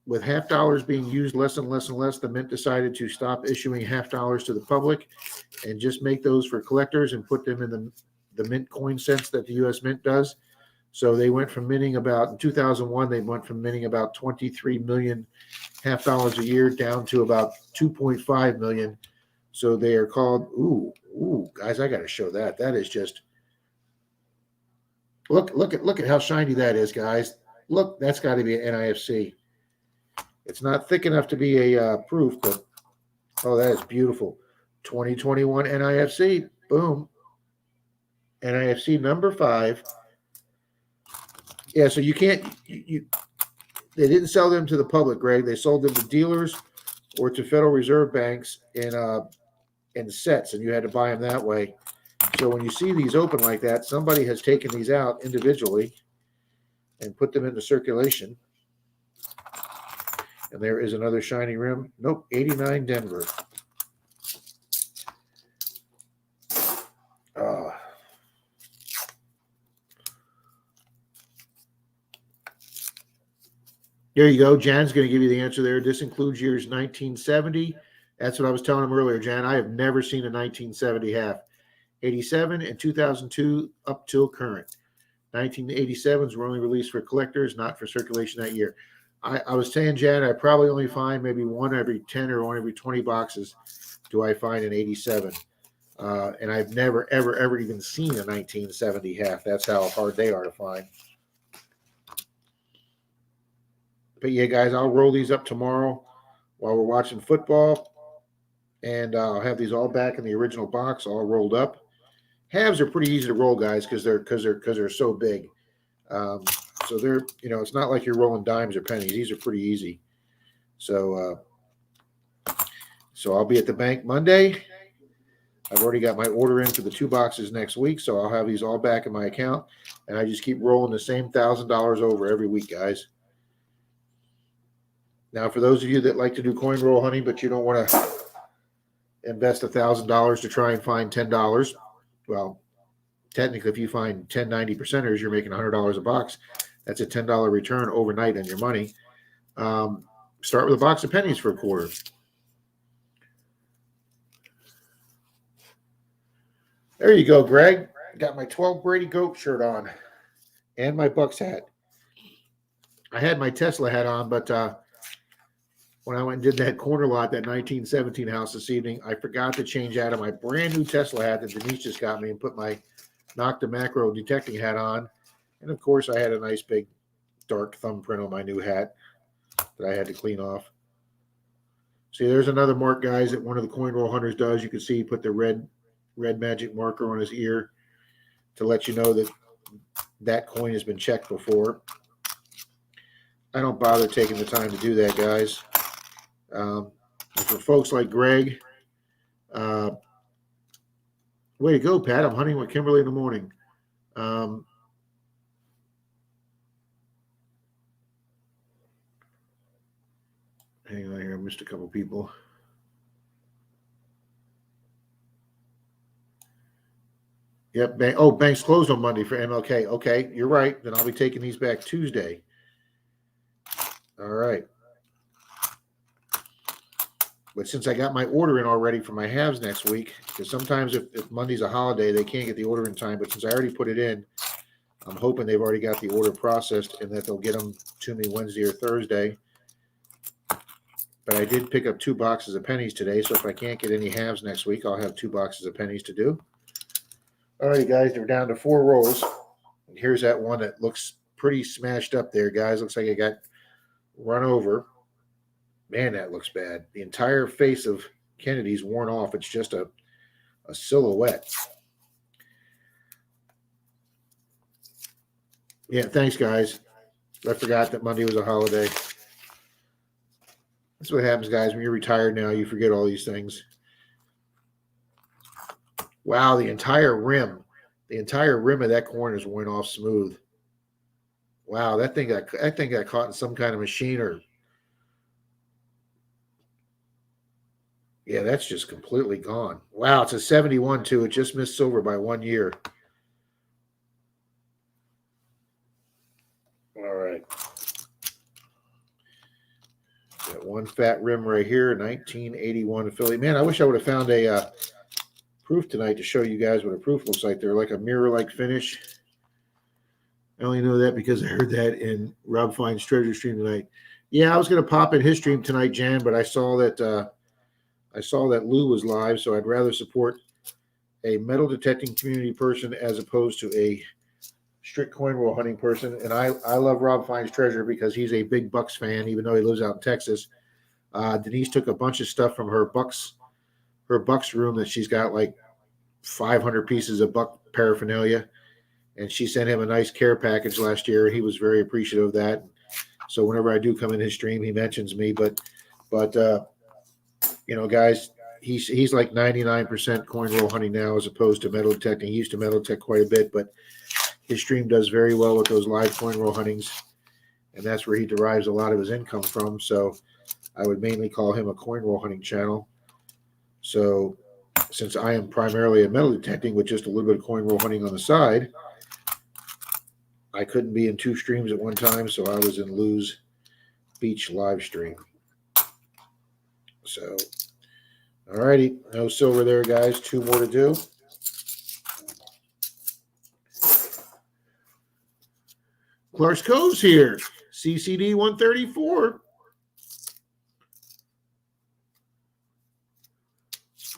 Speaker 1: with half dollars being used less and less and less, the Mint decided to stop issuing half dollars to the public and just make those for collectors and put them in the Mint coin sense that the U.S. Mint does. So they went from minting about, in 2001, they went from minting about 23 million half dollars a year down to about 2.5 million. So they are called, guys, I got to show that. That is just, look at how shiny that is, guys. Look, that's got to be an NIFC. It's not thick enough to be a proof, but, oh, that is beautiful. 2021 NIFC, boom. NIFC number 5. Yeah, so you can't, they didn't sell them to the public, Greg. They sold them to dealers or to Federal Reserve banks in sets, and you had to buy them that way. So when you see these open like that, somebody has taken these out individually and put them into circulation. And there is another shiny rim. Nope, 89 Denver. There you go. Jan's going to give you the answer there. This includes years 1970. That's what I was telling him earlier, Jan. I have never seen a 1970 half. 87 and 2002 up till current. 1987s were only released for collectors, not for circulation that year. I was saying, Jan, I probably only find maybe one every 10 or one every 20 boxes do I find an 87. And I've never, ever even seen a 1970 half. That's how hard they are to find. But yeah, guys, I'll roll these up tomorrow while we're watching football. And I'll have these all back in the original box, all rolled up. Halves are pretty easy to roll, guys, because they're so big. So they're, it's not like you're rolling dimes or pennies. These are pretty easy. So I'll be at the bank Monday. I've already got my order in for the 2 boxes next week, so I'll have these all back in my account, and I just keep rolling the same $1,000 over every week, guys. Now, for those of you that like to do coin roll hunting, but you don't want to invest $1,000 to try and find $10, well, technically, if you find 10 90%ers, you're making $100 a box. That's a $10 return overnight on your money. Start with a box of pennies for a quarter. There you go, Greg. Got my 12 Brady Goat shirt on and my Bucks hat. I had my Tesla hat on, but when I went and did that corner lot, that 1917 house this evening, I forgot to change out of my brand new Tesla hat that Denise just got me and put my Knock the Macro detecting hat on. And of course, I had a nice big dark thumbprint on my new hat that I had to clean off. See, there's another mark, guys, that one of the coin roll hunters does. You can see he put the red magic marker on his ear to let you know that that coin has been checked before. I don't bother taking the time to do that, guys. For folks like Greg, way to go, Pat. I'm hunting with Kimberly in the morning. Hang on here. I missed a couple people. Yep. Bank's closed on Monday for MLK. Okay, you're right. Then I'll be taking these back Tuesday. All right. But since I got my order in already for my halves next week, because sometimes if Monday's a holiday, they can't get the order in time. But since I already put it in, I'm hoping they've already got the order processed and that they'll get them to me Wednesday or Thursday. But I did pick up 2 boxes of pennies today, so if I can't get any halves next week, I'll have 2 boxes of pennies to do. All right, guys, they're down to 4 rolls. And here's that one that looks pretty smashed up there, guys. Looks like it got run over. Man, that looks bad. The entire face of Kennedy's worn off. It's just a silhouette. Yeah, thanks, guys. I forgot that Monday was a holiday. That's what happens, guys. When you're retired now, you forget all these things. Wow, the entire rim of that corner is worn off smooth. Wow, that thing got caught in some kind of machine or. Yeah, that's just completely gone. Wow, it's a 71 too. It just missed silver by 1 year. All right. Got one fat rim right here, 1981 Philly. Man, I wish I would have found a proof tonight to show you guys what a proof looks like. They're like a mirror-like finish. I only know that because I heard that in Rob Fine's Treasure Stream tonight. Yeah, I was going to pop in his stream tonight, Jan, but I saw that Lou was live, so I'd rather support a metal detecting community person as opposed to a strict coin roll hunting person. And I love Rob Fine's Treasure because he's a big Bucks fan, even though he lives out in Texas. Denise took a bunch of stuff from her Bucks room that she's got like 500 pieces of Buck paraphernalia, and she sent him a nice care package last year. He was very appreciative of that. So whenever I do come in his stream, he mentions me. But you know, guys, he's like 99% coin roll hunting now as opposed to metal detecting. He used to metal detect quite a bit, but his stream does very well with those live coin roll huntings, and that's where he derives a lot of his income from. So I would mainly call him a coin roll hunting channel. So since I am primarily a metal detecting with just a little bit of coin roll hunting on the side, I couldn't be in 2 streams at one time, so I was in Lou's Beach live stream. So, all righty, no silver there, guys. 2 more to do. Clark's Cove's here. CCD 134.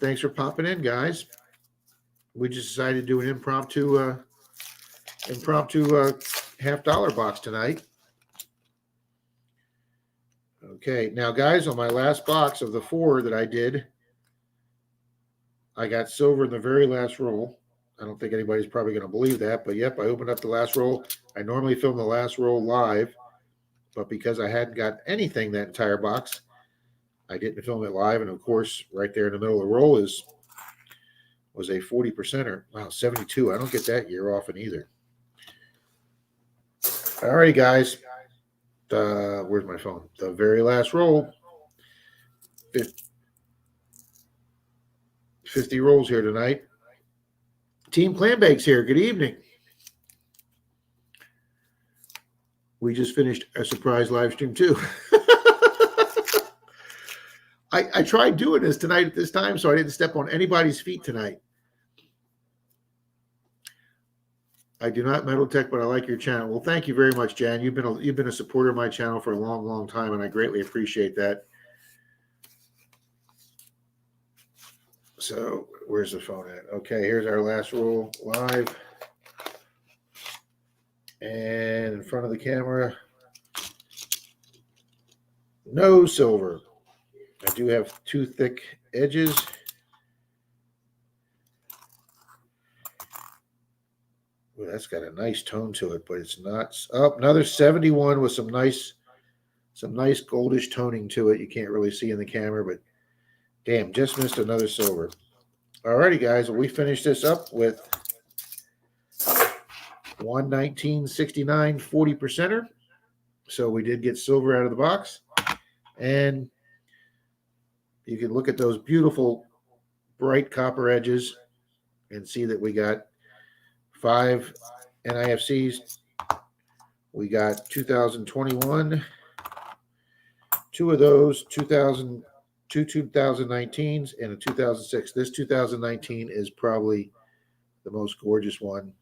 Speaker 1: Thanks for popping in, guys. We just decided to do an impromptu $50 box tonight. Okay, now, guys, on my last box of the 4 that I did, I got silver in the very last roll. I don't think anybody's probably going to believe that, but yep, I opened up the last roll. I normally film the last roll live, but because I hadn't got anything that entire box, I didn't film it live. And of course, right there in the middle of the roll was a 40%er. Wow, 72. I don't get that year often either. All righty, guys. Where's my phone? The very last roll. 50 rolls here tonight. Team Clambakes here. Good evening. We just finished a surprise live stream too. I tried doing this tonight at this time, so I didn't step on anybody's feet tonight. I do not metal tech, but I like your channel. Well, thank you very much, Jan. You've been a supporter of my channel for a long, long time, and I greatly appreciate that. So where's the phone at? Okay, here's our last roll live. And in front of the camera, no silver. I do have two thick edges. Ooh, that's got a nice tone to it, but it's not. Oh, another 71 with some nice goldish toning to it. You can't really see in the camera, but damn, just missed another silver. Alrighty, guys, well, we finished this up with 119.69 40%er. So we did get silver out of the box. And you can look at those beautiful bright copper edges and see that we got 5 NIFCs. We got 2021, 2 of those, 2000, 2 2019s, and a 2006. This 2019 is probably the most gorgeous one.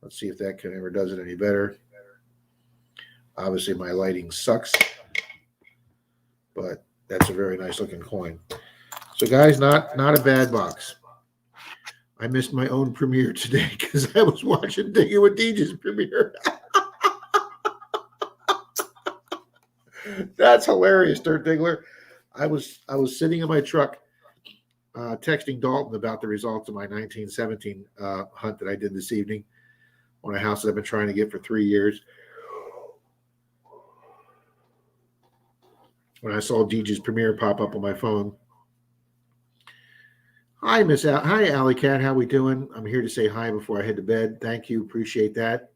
Speaker 1: Let's see if that ever does it any better. Obviously, my lighting sucks, but that's a very nice looking coin. So, guys, not a bad box. I missed my own premiere today because I was watching Digging with DJ's premiere. That's hilarious, Dirt Diggler. I was sitting in my truck texting Dalton about the results of my 1917 hunt that I did this evening on a house that I've been trying to get for 3 years. When I saw DJ's premiere pop up on my phone. Hi, Hi, Alley Cat. How we doing? I'm here to say hi before I head to bed. Thank you. Appreciate that.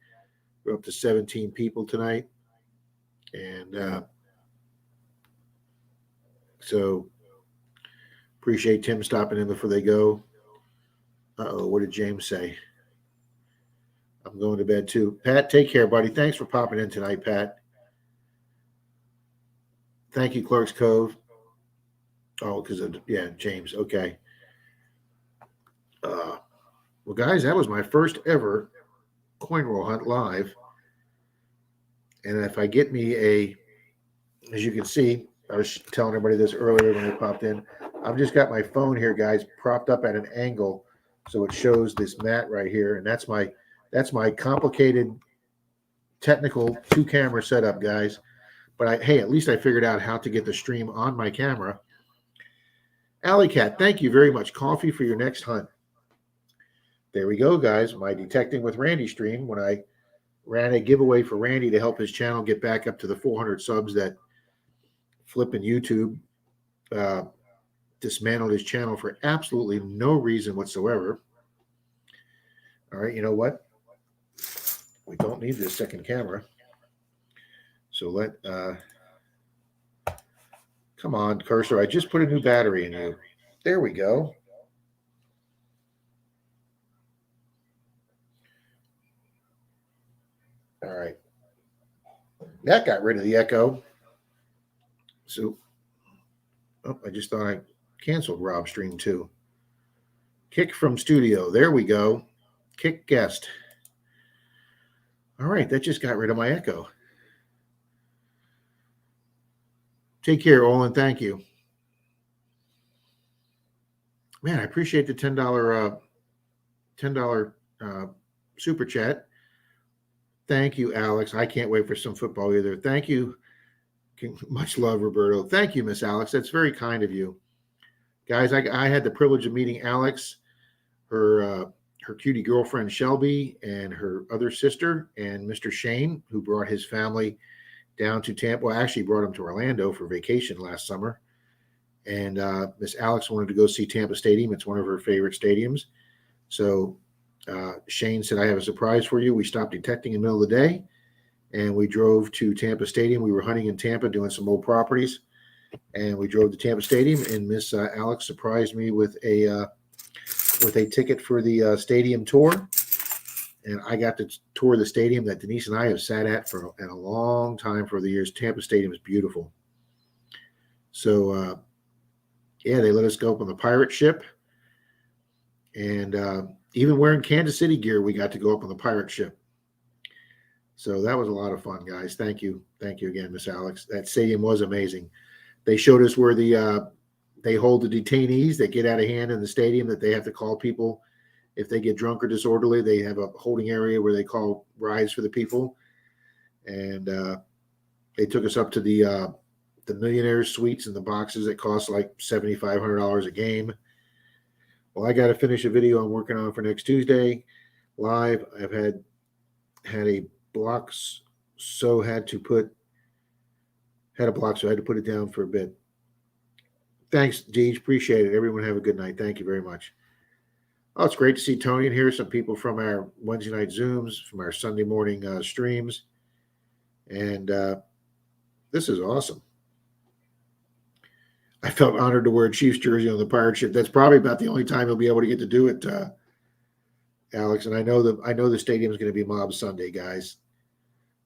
Speaker 1: We're up to 17 people tonight. And so appreciate Tim stopping in before they go. Uh-oh, what did James say? I'm going to bed too. Pat, take care, buddy. Thanks for popping in tonight, Pat. Thank you, Clark's Cove. Oh, because of, yeah, James. Okay. Well, guys, that was my first ever coin roll hunt live. And if I get me as you can see, I was telling everybody this earlier when they popped in, I've just got my phone here, guys, propped up at an angle so it shows this mat right here. And that's my complicated technical 2-camera setup, guys. But hey, at least I figured out how to get the stream on my camera. Alley Cat, thank you very much. Coffee for your next hunt. There we go, guys. My Detecting with Randy stream when I ran a giveaway for Randy to help his channel get back up to the 400 subs that flipping YouTube dismantled his channel for absolutely no reason whatsoever. All right, you know what? We don't need this second camera. So come on, cursor. I just put a new battery in you. There we go. All right. That got rid of the echo. So, I just thought I canceled Rob's stream too. Kick from studio. There we go. Kick guest. All right. That just got rid of my echo. Take care, Olin. Thank you. Man, I appreciate the $10 super chat. Thank you, Alex. I can't wait for some football either. Thank you. Much love, Roberto. Thank you, Miss Alex. That's very kind of you. Guys, I had the privilege of meeting Alex, her cutie girlfriend, Shelby, and her other sister, and Mr. Shane, who brought his family down to Tampa. Well, actually brought him to Orlando for vacation last summer. And Miss Alex wanted to go see Tampa Stadium. It's one of her favorite stadiums. So Shane said, I have a surprise for you. We stopped detecting in the middle of the day, and we drove to Tampa Stadium. We were hunting in Tampa, doing some old properties, and we drove to Tampa Stadium, and Miss Alex surprised me with a ticket for the stadium tour. And I got to tour the stadium that Denise and I have sat at for a long time for the years. Tampa Stadium is beautiful. So, yeah, they let us go up on the pirate ship. And even wearing Kansas City gear, we got to go up on the pirate ship. So that was a lot of fun, guys. Thank you. Thank you again, Miss Alex. That stadium was amazing. They showed us where they hold the detainees that get out of hand in the stadium, that they have to call people if they get drunk or disorderly. They have a holding area where they call rides for the people. And they took us up to the millionaires suites and the boxes that cost like $7,500 a game. Well, I got to finish a video I'm working on for next Tuesday live. I've had a block, so had to put it down for a bit. Thanks, Deej. Appreciate it. Everyone have a good night. Thank you very much. Oh, it's great to see Tony and hear some people from our Wednesday night Zooms, from our Sunday morning streams. And this is awesome. I felt honored to wear a Chiefs jersey on the pirate ship. That's probably about the only time you'll be able to get to do it, Alex. And I know the stadium is going to be Mob Sunday, guys.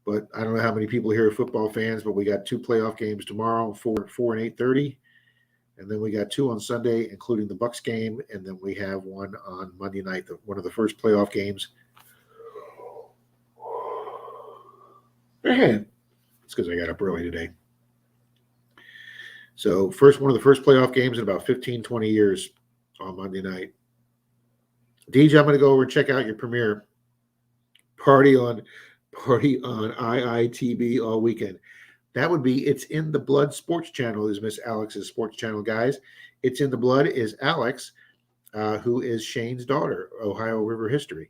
Speaker 1: But I don't know how many people here are football fans, but we got 2 playoff games tomorrow, 4 and 8:30. And then we got 2 on Sunday, including the Bucs game. And then we have one on Monday night, one of the first playoff games. It's because I got up early today. So one of the first playoff games in about 15, 20 years on Monday night. DJ, I'm going to go over and check out your premiere. Party on IITB all weekend. That would be It's in the Blood Sports Channel is Miss Alex's sports channel, guys. It's in the Blood is Alex, who is Shane's daughter, Ohio River history.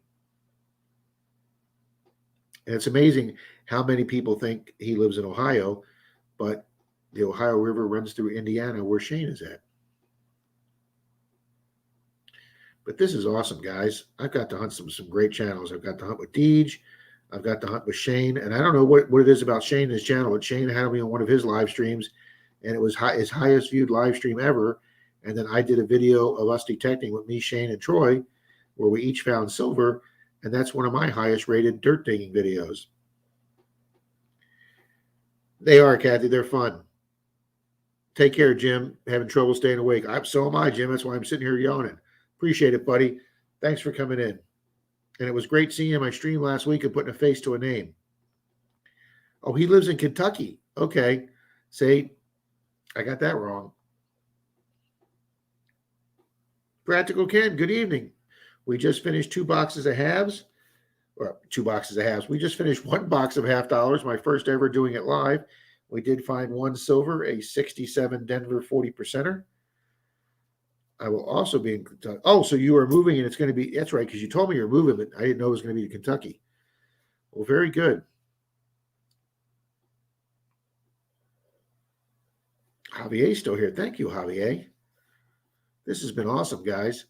Speaker 1: And it's amazing how many people think he lives in Ohio, but the Ohio River runs through Indiana where Shane is at. But this is awesome, guys. I've got to hunt some great channels. I've got to hunt with Deej. I've got to hunt with Shane. And I don't know what it is about Shane and his channel, but Shane had me on one of his live streams, and it was his highest viewed live stream ever. And then I did a video of us detecting with me, Shane, and Troy, where we each found silver. And that's one of my highest rated dirt digging videos. They are, Kathy. They're fun. Take care, Jim. Having trouble staying awake. So am I, Jim. That's why I'm sitting here yawning. Appreciate it, buddy. Thanks for coming in. And it was great seeing you on my stream last week and putting a face to a name. Oh, he lives in Kentucky. Okay. See, I got that wrong. Practical Ken, good evening. We just finished 2 boxes of halves. Or 2 boxes of halves. We just finished 1 box of $half, my first ever doing it live. We did find 1 silver, a 67 Denver 40%er. I will also be in Kentucky. Oh, so you are moving, and it's going to be, that's right, because you told me you're moving, but I didn't know it was going to be to Kentucky. Well, very good. Javier's still here. Thank you, Javier. This has been awesome, guys.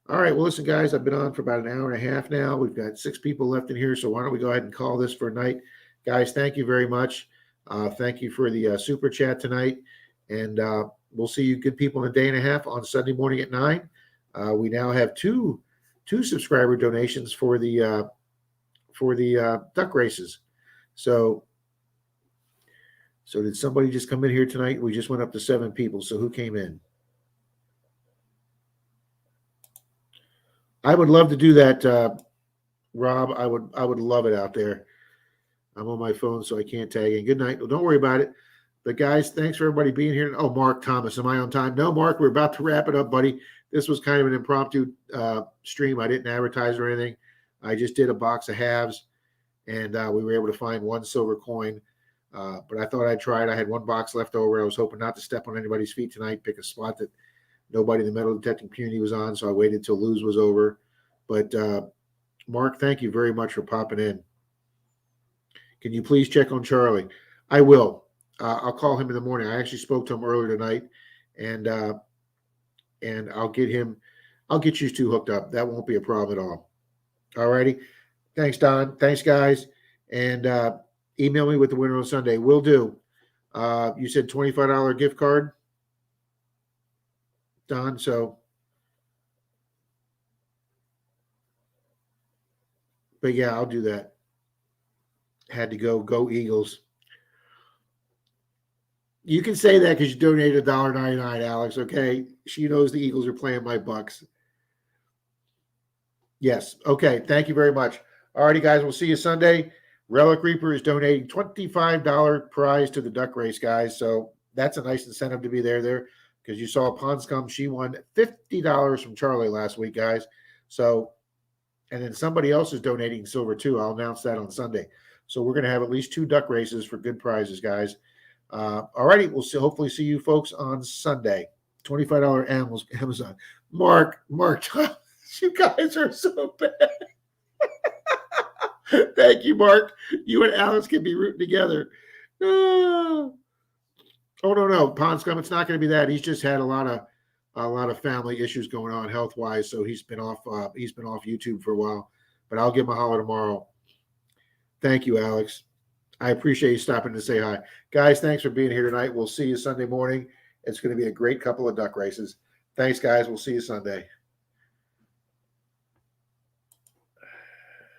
Speaker 1: All right, well, listen, guys, I've been on for about an hour and a half now. We've got 6 people left in here, so why don't we go ahead and call this for a night. Guys, thank you very much. Thank you for the super chat tonight, and we'll see you good people in a day and a half on Sunday morning at 9. We now have two subscriber donations for the duck races. So did somebody just come in here tonight? We just went up to 7 people. So who came in? I would love to do that, Rob. I would love it out there. I'm on my phone, so I can't tag in. Good night. Well, don't worry about it. But guys, thanks for everybody being here. Oh, Mark Thomas, am I on time? No, Mark, we're about to wrap it up, buddy. This was kind of an impromptu stream. I didn't advertise or anything. I just did a box of halves, and we were able to find 1 silver coin. But I thought I'd try it. I had 1 box left over. I was hoping not to step on anybody's feet tonight, pick a spot that nobody in the metal detecting community was on, so I waited until Lose was over. But Mark, thank you very much for popping in. Can you please check on Charlie? I will. I'll call him in the morning. I actually spoke to him earlier tonight, and I'll get you 2 hooked up. That won't be a problem at all. All righty. Thanks, Don. Thanks, guys. And email me with the winner on Sunday. Will do. You said $25 gift card, Don. So But yeah, I'll do that. Had to go Eagles. You can say that because you donated $1.99, Alex. Okay, she knows the Eagles are playing my Bucks. Yes. Okay. Thank you very much. All righty, guys. We'll see you Sunday. Relic Reaper is donating $25 prize to the duck race, guys. So that's a nice incentive to be there because you saw Ponscom. She won $50 from Charlie last week, guys. So, and then somebody else is donating silver too. I'll announce that on Sunday. So we're going to have at least 2 duck races for good prizes, guys. All righty. We'll hopefully see you folks on Sunday. $25 Amazon. Mark, you guys are so bad. Thank you, Mark. You and Alex can be rooting together. Oh no, Ponscom. It's not going to be that. He's just had a lot of family issues going on health wise, so he's been off YouTube for a while. But I'll give him a holler tomorrow. Thank you, Alex. I appreciate you stopping to say hi, guys. Thanks for being here tonight. We'll see you Sunday morning. It's going to be a great couple of duck races. Thanks, guys. We'll see you Sunday.